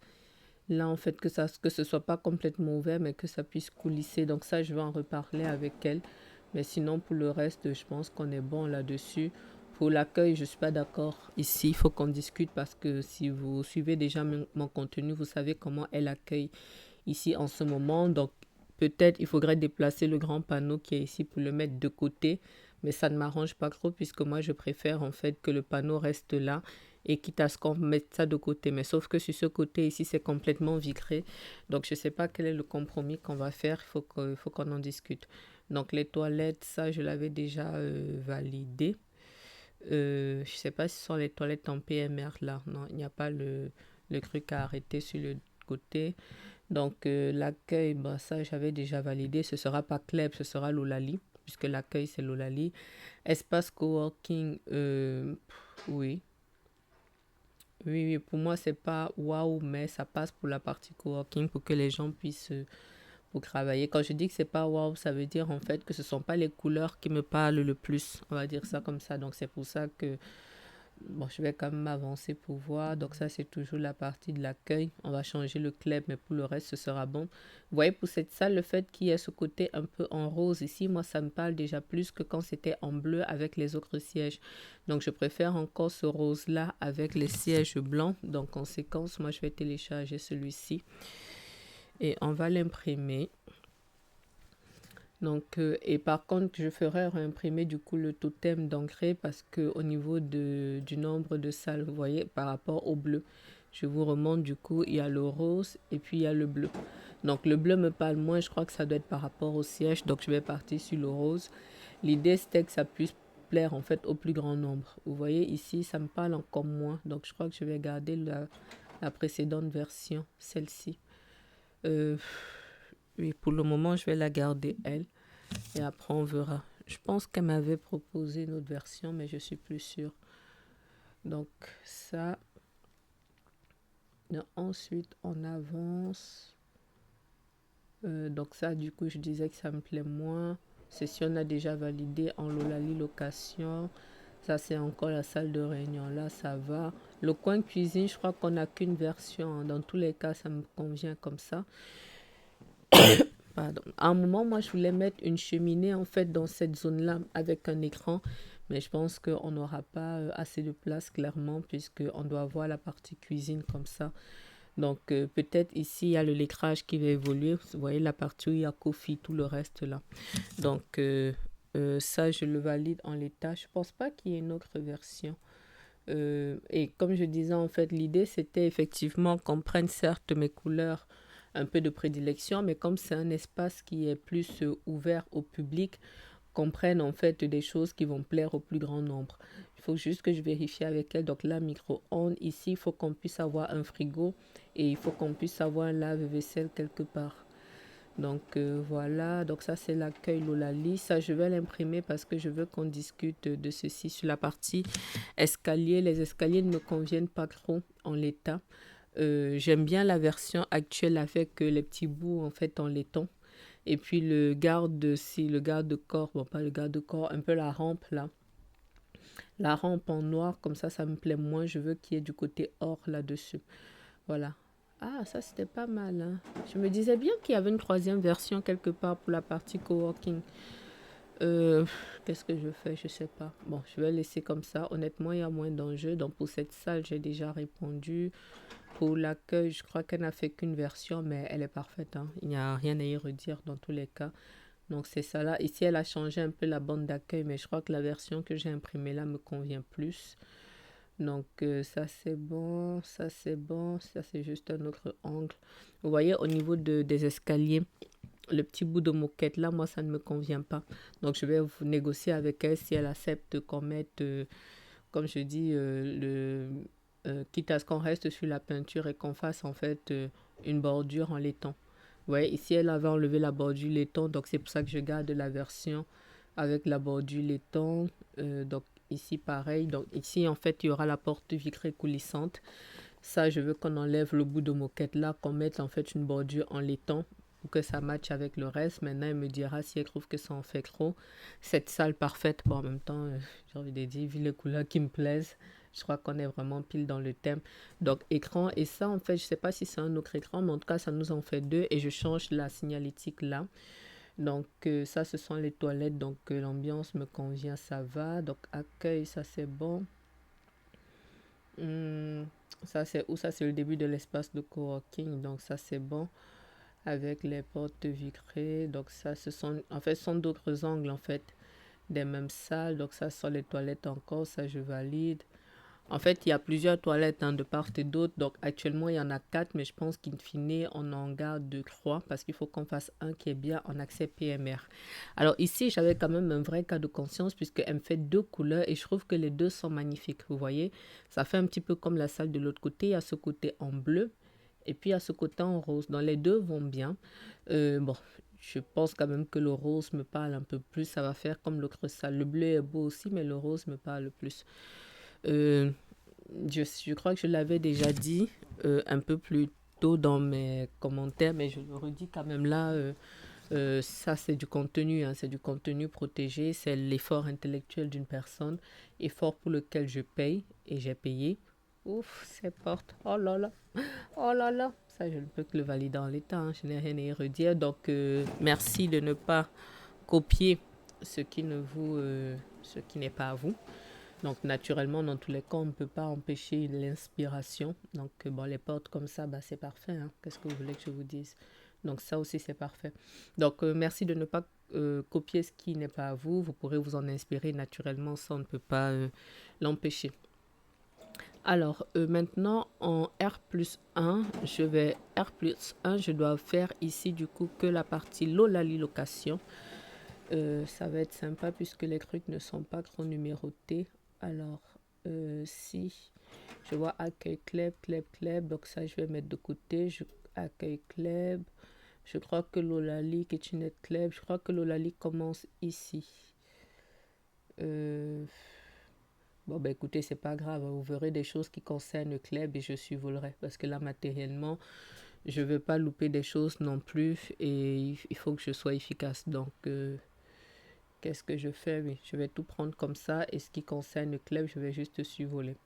Là, en fait, que ce soit pas complètement ouvert, mais que ça puisse coulisser. Donc, ça, je vais en reparler avec elle. Mais sinon, pour le reste, je pense qu'on est bon là-dessus. Pour l'accueil, je ne suis pas d'accord. Ici, il faut qu'on discute parce que si vous suivez déjà mon contenu, vous savez comment elle accueille ici en ce moment. Donc, peut-être il faudrait déplacer le grand panneau qui est ici pour le mettre de côté. Mais ça ne m'arrange pas trop puisque moi, je préfère en fait que le panneau reste là et quitte à ce qu'on mette ça de côté. Mais sauf que sur ce côté ici, c'est complètement vitré. Donc, je ne sais pas quel est le compromis qu'on va faire. Il faut qu'on en discute. Donc, les toilettes, ça, je l'avais déjà validé. Je ne sais pas si ce sont les toilettes en PMR là. Non, il n'y a pas le truc à arrêter sur le côté. Donc, l'accueil, bah, ça, j'avais déjà validé. Ce ne sera pas Club, ce sera Lolali, puisque l'accueil, c'est Lolali. Espace coworking, oui. Oui, pour moi, c'est pas waouh, mais ça passe pour la partie coworking pour que les gens puissent pour travailler. Quand je dis que c'est pas waouh, ça veut dire en fait que ce sont pas les couleurs qui me parlent le plus. On va dire ça comme ça. Donc, c'est pour ça que bon, je vais quand même avancer pour voir. Donc, ça, c'est toujours la partie de l'accueil. On va changer le club, mais pour le reste, ce sera bon. Vous voyez, pour cette salle, le fait qu'il y ait ce côté un peu en rose ici, moi, ça me parle déjà plus que quand c'était en bleu avec les autres sièges. Donc, je préfère encore ce rose-là avec les sièges blancs. Donc, en conséquence, moi, je vais télécharger celui-ci. Et on va l'imprimer. Donc, et par contre, je ferai réimprimer du coup le totem d'engrais parce que au niveau du nombre de salles, vous voyez, par rapport au bleu, je vous remonte du coup, il y a le rose et puis il y a le bleu. Donc, le bleu me parle moins, je crois que ça doit être par rapport au siège, donc je vais partir sur le rose. L'idée, c'était que ça puisse plaire en fait au plus grand nombre. Vous voyez, ici, ça me parle encore moins, donc je crois que je vais garder la précédente version, celle-ci. Oui, pour le moment, je vais la garder, elle. Et après, on verra. Je pense qu'elle m'avait proposé une autre version, mais je suis plus sûre. Donc, ça. Et ensuite, on avance. Donc, ça, du coup, je disais que ça me plaît moins. C'est si on a déjà validé en Lolali location. Ça, c'est encore la salle de réunion. Là, ça va. Le coin cuisine, je crois qu'on n'a qu'une version. Dans tous les cas, ça me convient comme ça. Pardon. À un moment, moi, je voulais mettre une cheminée, en fait, dans cette zone-là, avec un écran. Mais je pense qu'on n'aura pas assez de place, clairement, puisqu'on doit avoir la partie cuisine comme ça. Donc, peut-être ici, il y a le l'écrage qui va évoluer. Vous voyez la partie où il y a Kofi, tout le reste là. Donc, ça, je le valide en l'état. Je ne pense pas qu'il y ait une autre version. Et comme je disais, en fait, l'idée, c'était effectivement qu'on prenne certes mes couleurs un peu de prédilection, mais comme c'est un espace qui est plus ouvert au public, qu'on prenne en fait des choses qui vont plaire au plus grand nombre. Il faut juste que je vérifie avec elle. Donc là, micro-ondes, ici, il faut qu'on puisse avoir un frigo et il faut qu'on puisse avoir un lave-vaisselle quelque part. Donc voilà, donc ça c'est l'accueil Lolali. Ça, je vais l'imprimer parce que je veux qu'on discute de ceci sur la partie escalier. Les escaliers ne me conviennent pas trop en l'état. J'aime bien la version actuelle avec les petits bouts en fait en laiton. Et puis le garde-corps, bon pas le garde-corps, un peu la rampe là. la rampe en noir, comme ça me plaît moins. Je veux qu'il y ait du côté or là-dessus. Voilà. Ah, ça c'était pas mal, hein. Je me disais bien qu'il y avait une troisième version quelque part pour la partie coworking. Qu'est-ce que je fais? Je sais pas. Bon, je vais laisser comme ça. Honnêtement, il y a moins d'enjeux. Donc pour cette salle, j'ai déjà répondu. Pour l'accueil, je crois qu'elle n'a fait qu'une version, mais elle est parfaite, hein. Il n'y a rien à y redire dans tous les cas. Donc c'est ça là. Ici, elle a changé un peu la bande d'accueil, mais je crois que la version que j'ai imprimée là me convient plus. Donc ça c'est bon, ça c'est bon, ça c'est juste un autre angle. Vous voyez au niveau des escaliers, le petit bout de moquette là, moi ça ne me convient pas. Donc je vais vous négocier avec elle si elle accepte qu'on mette, comme je dis, quitte à ce qu'on reste sur la peinture et qu'on fasse en fait une bordure en laiton. Vous voyez, ici elle avait enlevé la bordure laiton, donc c'est pour ça que je garde la version avec la bordure laiton. Donc ici pareil, donc ici en fait il y aura la porte vitrée coulissante. Ça je veux qu'on enlève le bout de moquette là, qu'on mette en fait une bordure en laiton pour que ça matche avec le reste. Maintenant elle me dira si elle trouve que ça en fait trop. Cette salle parfaite, bon en même temps j'ai envie de dire vu les couleurs qui me plaisent, je crois qu'on est vraiment pile dans le thème. Donc écran, et ça en fait je sais pas si c'est un autre écran, mais en tout cas ça nous en fait deux et je change la signalétique là. Donc ça ce sont les toilettes, donc l'ambiance me convient, ça va. Donc accueil, ça c'est bon. Ça c'est où? Ça c'est le début de l'espace de coworking, donc ça c'est bon avec les portes vitrées. Donc ça ce sont en fait ce sont d'autres angles en fait des mêmes salles. Donc ça ce sont les toilettes encore, ça je valide. En fait, il y a plusieurs toilettes de part et d'autre. Donc, actuellement, il y en a 4, mais je pense qu'in fine, on en garde 3 parce qu'il faut qu'on fasse un qui est bien en accès PMR. Alors, ici, j'avais quand même un vrai cas de conscience puisqu'elle me fait 2 couleurs et je trouve que les deux sont magnifiques. Vous voyez, ça fait un petit peu comme la salle de l'autre côté. Il y a ce côté en bleu et puis il y a ce côté en rose. Donc, les deux vont bien. Bon, je pense quand même que le rose me parle un peu plus. Ça va faire comme l'autre salle. Le bleu est beau aussi, mais le rose me parle plus. Je crois que je l'avais déjà dit un peu plus tôt dans mes commentaires, mais je le redis quand même là. Ça, c'est du contenu, hein, c'est du contenu protégé, c'est l'effort intellectuel d'une personne, effort pour lequel je paye et j'ai payé. Ouf, ces portes, oh là là, ça je ne peux que le valider en l'état, hein, je n'ai rien à y redire. Donc, merci de ne pas copier ce qui n'est pas à vous. Donc, naturellement, dans tous les cas, on ne peut pas empêcher l'inspiration. Donc, bon, les portes comme ça, bah, c'est parfait, hein. Qu'est-ce que vous voulez que je vous dise? Donc, ça aussi, c'est parfait. Donc, merci de ne pas copier ce qui n'est pas à vous. Vous pourrez vous en inspirer naturellement. Ça, on ne peut pas l'empêcher. Alors, maintenant, en R+1, je dois faire ici, du coup, que la partie Lolali location. Ça va être sympa puisque les trucs ne sont pas trop numérotés. Alors, si je vois accueil club, donc ça je vais mettre de côté. Accueil club, je crois que Lolali, Kitchenette club, je crois que Lolali commence ici. Bon, ben écoutez, c'est pas grave, vous verrez des choses qui concernent le club et je survolerai parce que là, matériellement, je veux pas louper des choses non plus et il faut que je sois efficace. Donc, qu'est-ce que je fais? Oui, je vais tout prendre comme ça. Et ce qui concerne le club, je vais juste survoler.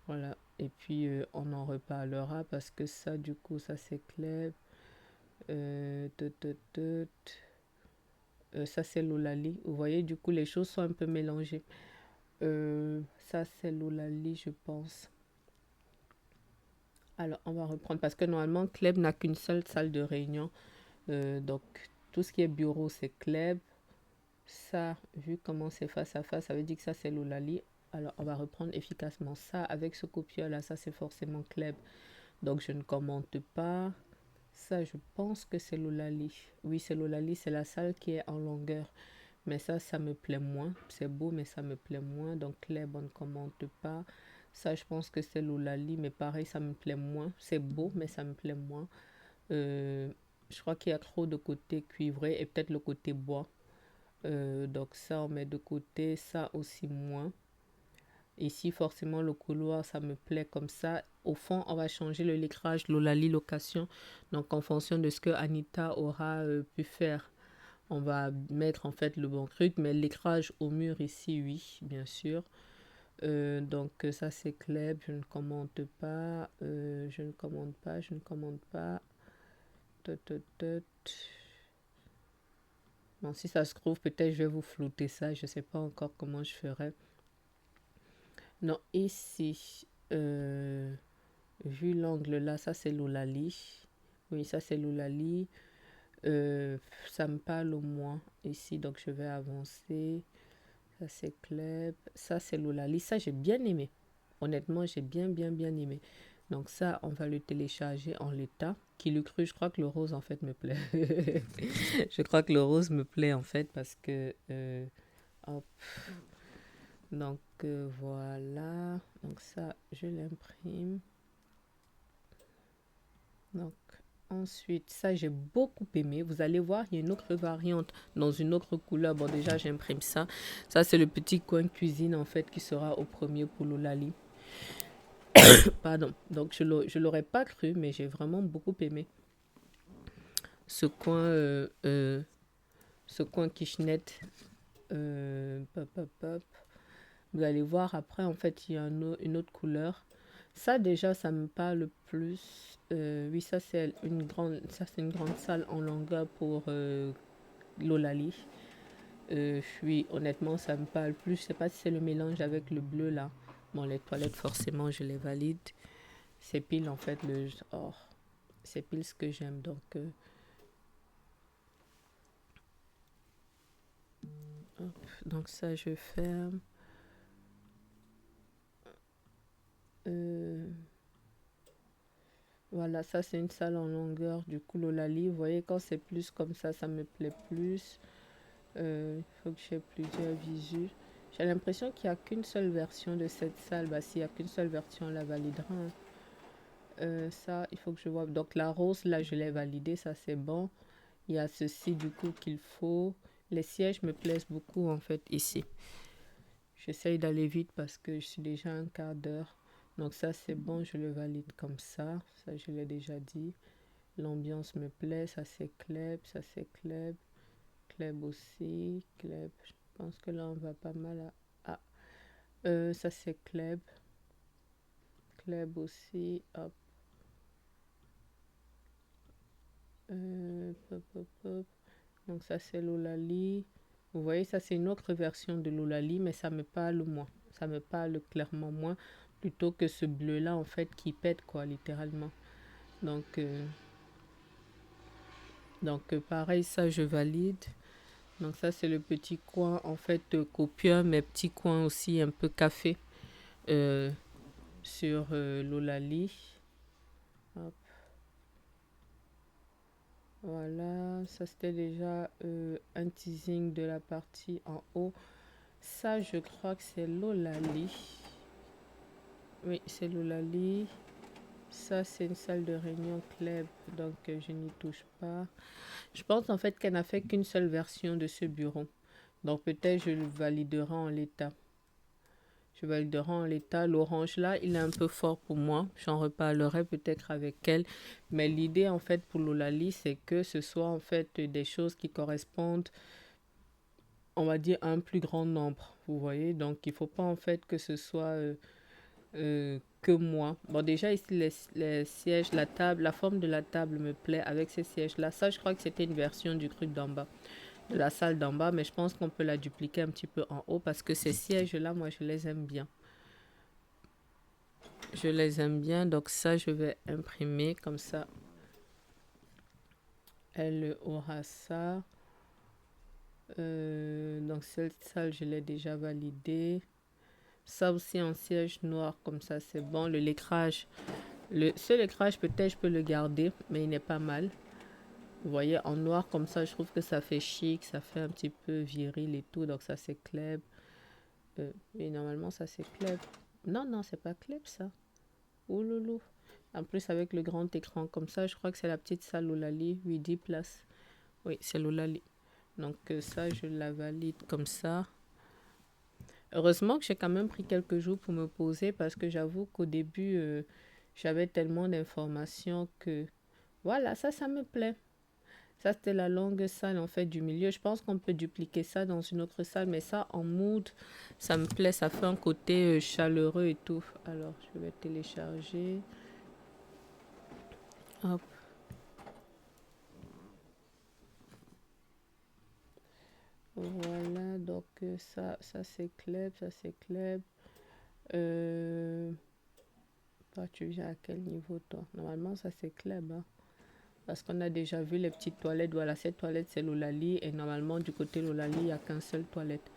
Voilà. Et puis, on en reparlera parce que ça, du coup, ça c'est club. Ça c'est Lolali. Vous voyez, du coup, les choses sont un peu mélangées. Ça c'est Lolali, je pense. Alors, on va reprendre parce que normalement, club n'a qu'une seule salle de réunion. Donc, tout ce qui est bureau, c'est club. Ça, vu comment c'est face à face, ça veut dire que ça c'est Lolali. Alors on va reprendre efficacement ça avec ce copieur là, ça c'est forcément club. Donc je ne commente pas. Ça je pense que c'est Lolali. Oui c'est Lolali, c'est la salle qui est en longueur. Mais ça me plaît moins. C'est beau mais ça me plaît moins. Donc club on ne commente pas. Ça je pense que c'est Lolali, mais pareil ça me plaît moins. C'est beau mais ça me plaît moins. Je crois qu'il y a trop de côté cuivré et peut-être le côté bois. Donc ça on met de côté, ça aussi moins. Ici forcément le couloir ça me plaît comme ça. Au fond on va changer le l'écrage Lolali location, donc en fonction de ce que Anita aura pu faire On va mettre en fait le bon truc, mais l'écrage au mur ici, oui, bien sûr. Donc ça c'est Kleb, je ne commente pas, je ne commande pas, je ne commande pas. Tot, tot, tot. Bon, si ça se trouve, peut-être je vais vous flouter ça, je ne sais pas encore comment je ferai. Non, ici, vu l'angle là, ça c'est l'Oulali. Oui, ça c'est l'Oulali. Ça me parle au moins ici, donc je vais avancer. Ça c'est Kleb, ça c'est l'Oulali. Ça j'ai bien aimé. Honnêtement, j'ai bien aimé. Donc ça, on va le télécharger en l'état. Qui le cru, je crois que le rose en fait me plaît. Je crois que le rose me plaît en fait parce que... hop. Donc voilà. Donc ça, je l'imprime. Donc ensuite, ça j'ai beaucoup aimé. Vous allez voir, il y a une autre variante dans une autre couleur. Bon déjà, j'imprime ça. Ça c'est le petit coin cuisine en fait qui sera au premier pour l'Oulali. Pardon. Donc je l'aurais pas cru, mais j'ai vraiment beaucoup aimé. Ce coin kitchenette. Pop, pop, pop. Vous allez voir après, en fait, il y a une autre couleur. Ça, déjà, ça me parle plus. Oui, ça, c'est une grande salle en longueur pour l'Oulali. Oui, honnêtement, ça me parle plus. Je sais pas si c'est le mélange avec le bleu, là. Bon, les toilettes, forcément, je les valide. C'est pile, en fait, c'est pile ce que j'aime. Donc ça, je ferme. Voilà, ça c'est une salle en longueur. Du coup, l'Oulali, vous voyez, quand c'est plus comme ça me plaît plus. Il faut que j'ai plusieurs visus. J'ai l'impression qu'il n'y a qu'une seule version de cette salle. Bah, s'il n'y a qu'une seule version, on la validera. Ça, il faut que je vois. Donc, la rose, là, je l'ai validée. Ça, c'est bon. Il y a ceci, du coup, qu'il faut. Les sièges me plaisent beaucoup, en fait, ici. J'essaye d'aller vite parce que je suis déjà un quart d'heure. Donc ça, c'est bon, je le valide comme ça. Ça, je l'ai déjà dit. L'ambiance me plaît. Ça, c'est Kleb. Ça, c'est Kleb. Kleb aussi. Kleb. Je pense que là, on va pas mal à... Ah. Ça, c'est Kleb. Kleb aussi. Hop. Pop, pop, pop. Donc ça, c'est l'Oulali. Vous voyez, ça, c'est une autre version de l'Oulali, mais ça me parle moins. Ça me parle clairement moins, plutôt que ce bleu-là, en fait, qui pète, quoi, littéralement. Donc pareil, ça, je valide. Donc ça, c'est le petit coin, en fait, copieux, mais petit coin aussi, un peu café, sur l'Oulali. Hop. Voilà, ça c'était déjà un teasing de la partie en haut. Ça, je crois que c'est l'Oulali. Oui, c'est l'Oulali. Ça, c'est une salle de réunion Kleb, donc je n'y touche pas. Je pense en fait qu'elle n'a fait qu'une seule version de ce bureau. Donc peut-être je le validerai en l'état. Je validerai en l'état. L'orange là, il est un peu fort pour moi. J'en reparlerai peut-être avec elle. Mais l'idée en fait pour l'Oulali, c'est que ce soit en fait des choses qui correspondent, on va dire, à un plus grand nombre. Vous voyez, donc il ne faut pas en fait que ce soit que moi. Bon, déjà ici les sièges, la table, la forme de la table me plaît avec ces sièges là. Ça, je crois que c'était une version du truc d'en bas, de la salle d'en bas, mais je pense qu'on peut la dupliquer un petit peu en haut parce que ces sièges là, moi je les aime bien. Je les aime bien, donc ça je vais imprimer comme ça. Elle aura ça. Donc cette salle je l'ai déjà validée. Ça aussi en siège noir comme ça c'est bon. Le l'écrage, ce l'écrage peut-être je peux le garder, mais il n'est pas mal. Vous voyez, en noir comme ça, je trouve que ça fait chic, ça fait un petit peu viril et tout. Donc ça c'est Kleb. Et normalement ça c'est Kleb. Non, c'est pas Kleb ça. Ouh loulou. En plus avec le grand écran comme ça, je crois que c'est la petite salle Oulali. Oui, 10 places. Oui, c'est l'Oulali. Donc ça, je la valide comme ça. Heureusement que j'ai quand même pris quelques jours pour me poser parce que j'avoue qu'au début, j'avais tellement d'informations que... Voilà, ça me plaît. Ça, c'était la longue salle, en fait, du milieu. Je pense qu'on peut dupliquer ça dans une autre salle, mais ça, en mood, ça me plaît. Ça fait un côté chaleureux et tout. Alors, je vais télécharger. Hop. Voilà, donc ça c'est Kleb, ça c'est Kleb. Toi, tu viens à quel niveau, toi? Normalement, ça c'est Kleb, hein. Parce qu'on a déjà vu les petites toilettes. Voilà, cette toilette, c'est l'Olali. Et normalement, du côté l'Olali, il n'y a qu'un seul toilette.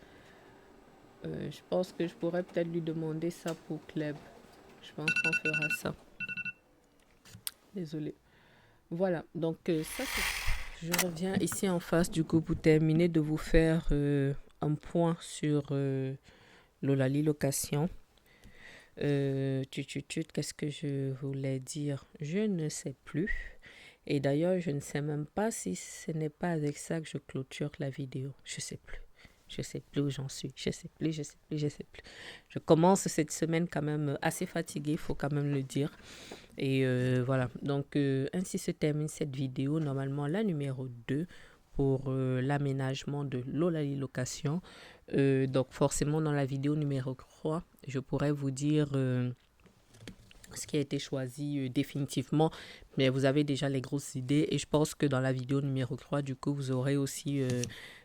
Je pense que je pourrais peut-être lui demander ça pour Kleb. Je pense qu'on fera ça. Désolée. Voilà, donc ça c'est... Je reviens ici en face, du coup, pour terminer de vous faire un point sur l'Olali Location. Qu'est-ce que je voulais dire? Je ne sais plus. Et d'ailleurs, je ne sais même pas si ce n'est pas avec ça que je clôture la vidéo. Je sais plus. Je sais plus où j'en suis. Je sais plus. Je commence cette semaine quand même assez fatiguée, il faut quand même le dire. Et voilà. Donc, ainsi se termine cette vidéo. Normalement, la numéro 2 pour l'aménagement de l'Olali Location. Donc, forcément, dans la vidéo numéro 3, je pourrais vous dire... ce qui a été choisi définitivement, mais vous avez déjà les grosses idées et je pense que dans la vidéo numéro 3, du coup, vous aurez aussi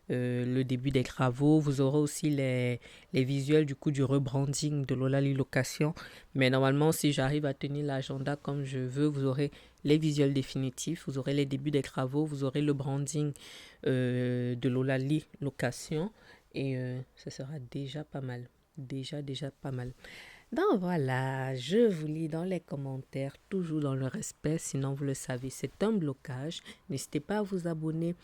le début des travaux, vous aurez aussi les visuels du coup du rebranding de l'Olali Location, mais normalement, si j'arrive à tenir l'agenda comme je veux, vous aurez les visuels définitifs, vous aurez les débuts des travaux, vous aurez le branding de l'Olali Location et ça sera déjà pas mal, déjà pas mal. Donc voilà, je vous lis dans les commentaires, toujours dans le respect, sinon vous le savez, c'est un blocage. N'hésitez pas à vous abonner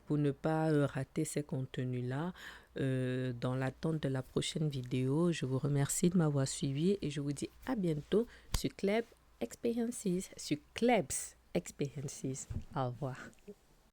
pour ne pas rater ces contenus-là. Dans l'attente de la prochaine vidéo, je vous remercie de m'avoir suivi et je vous dis à bientôt sur Kleb Experiences, sur Klebs Experiences. Au revoir.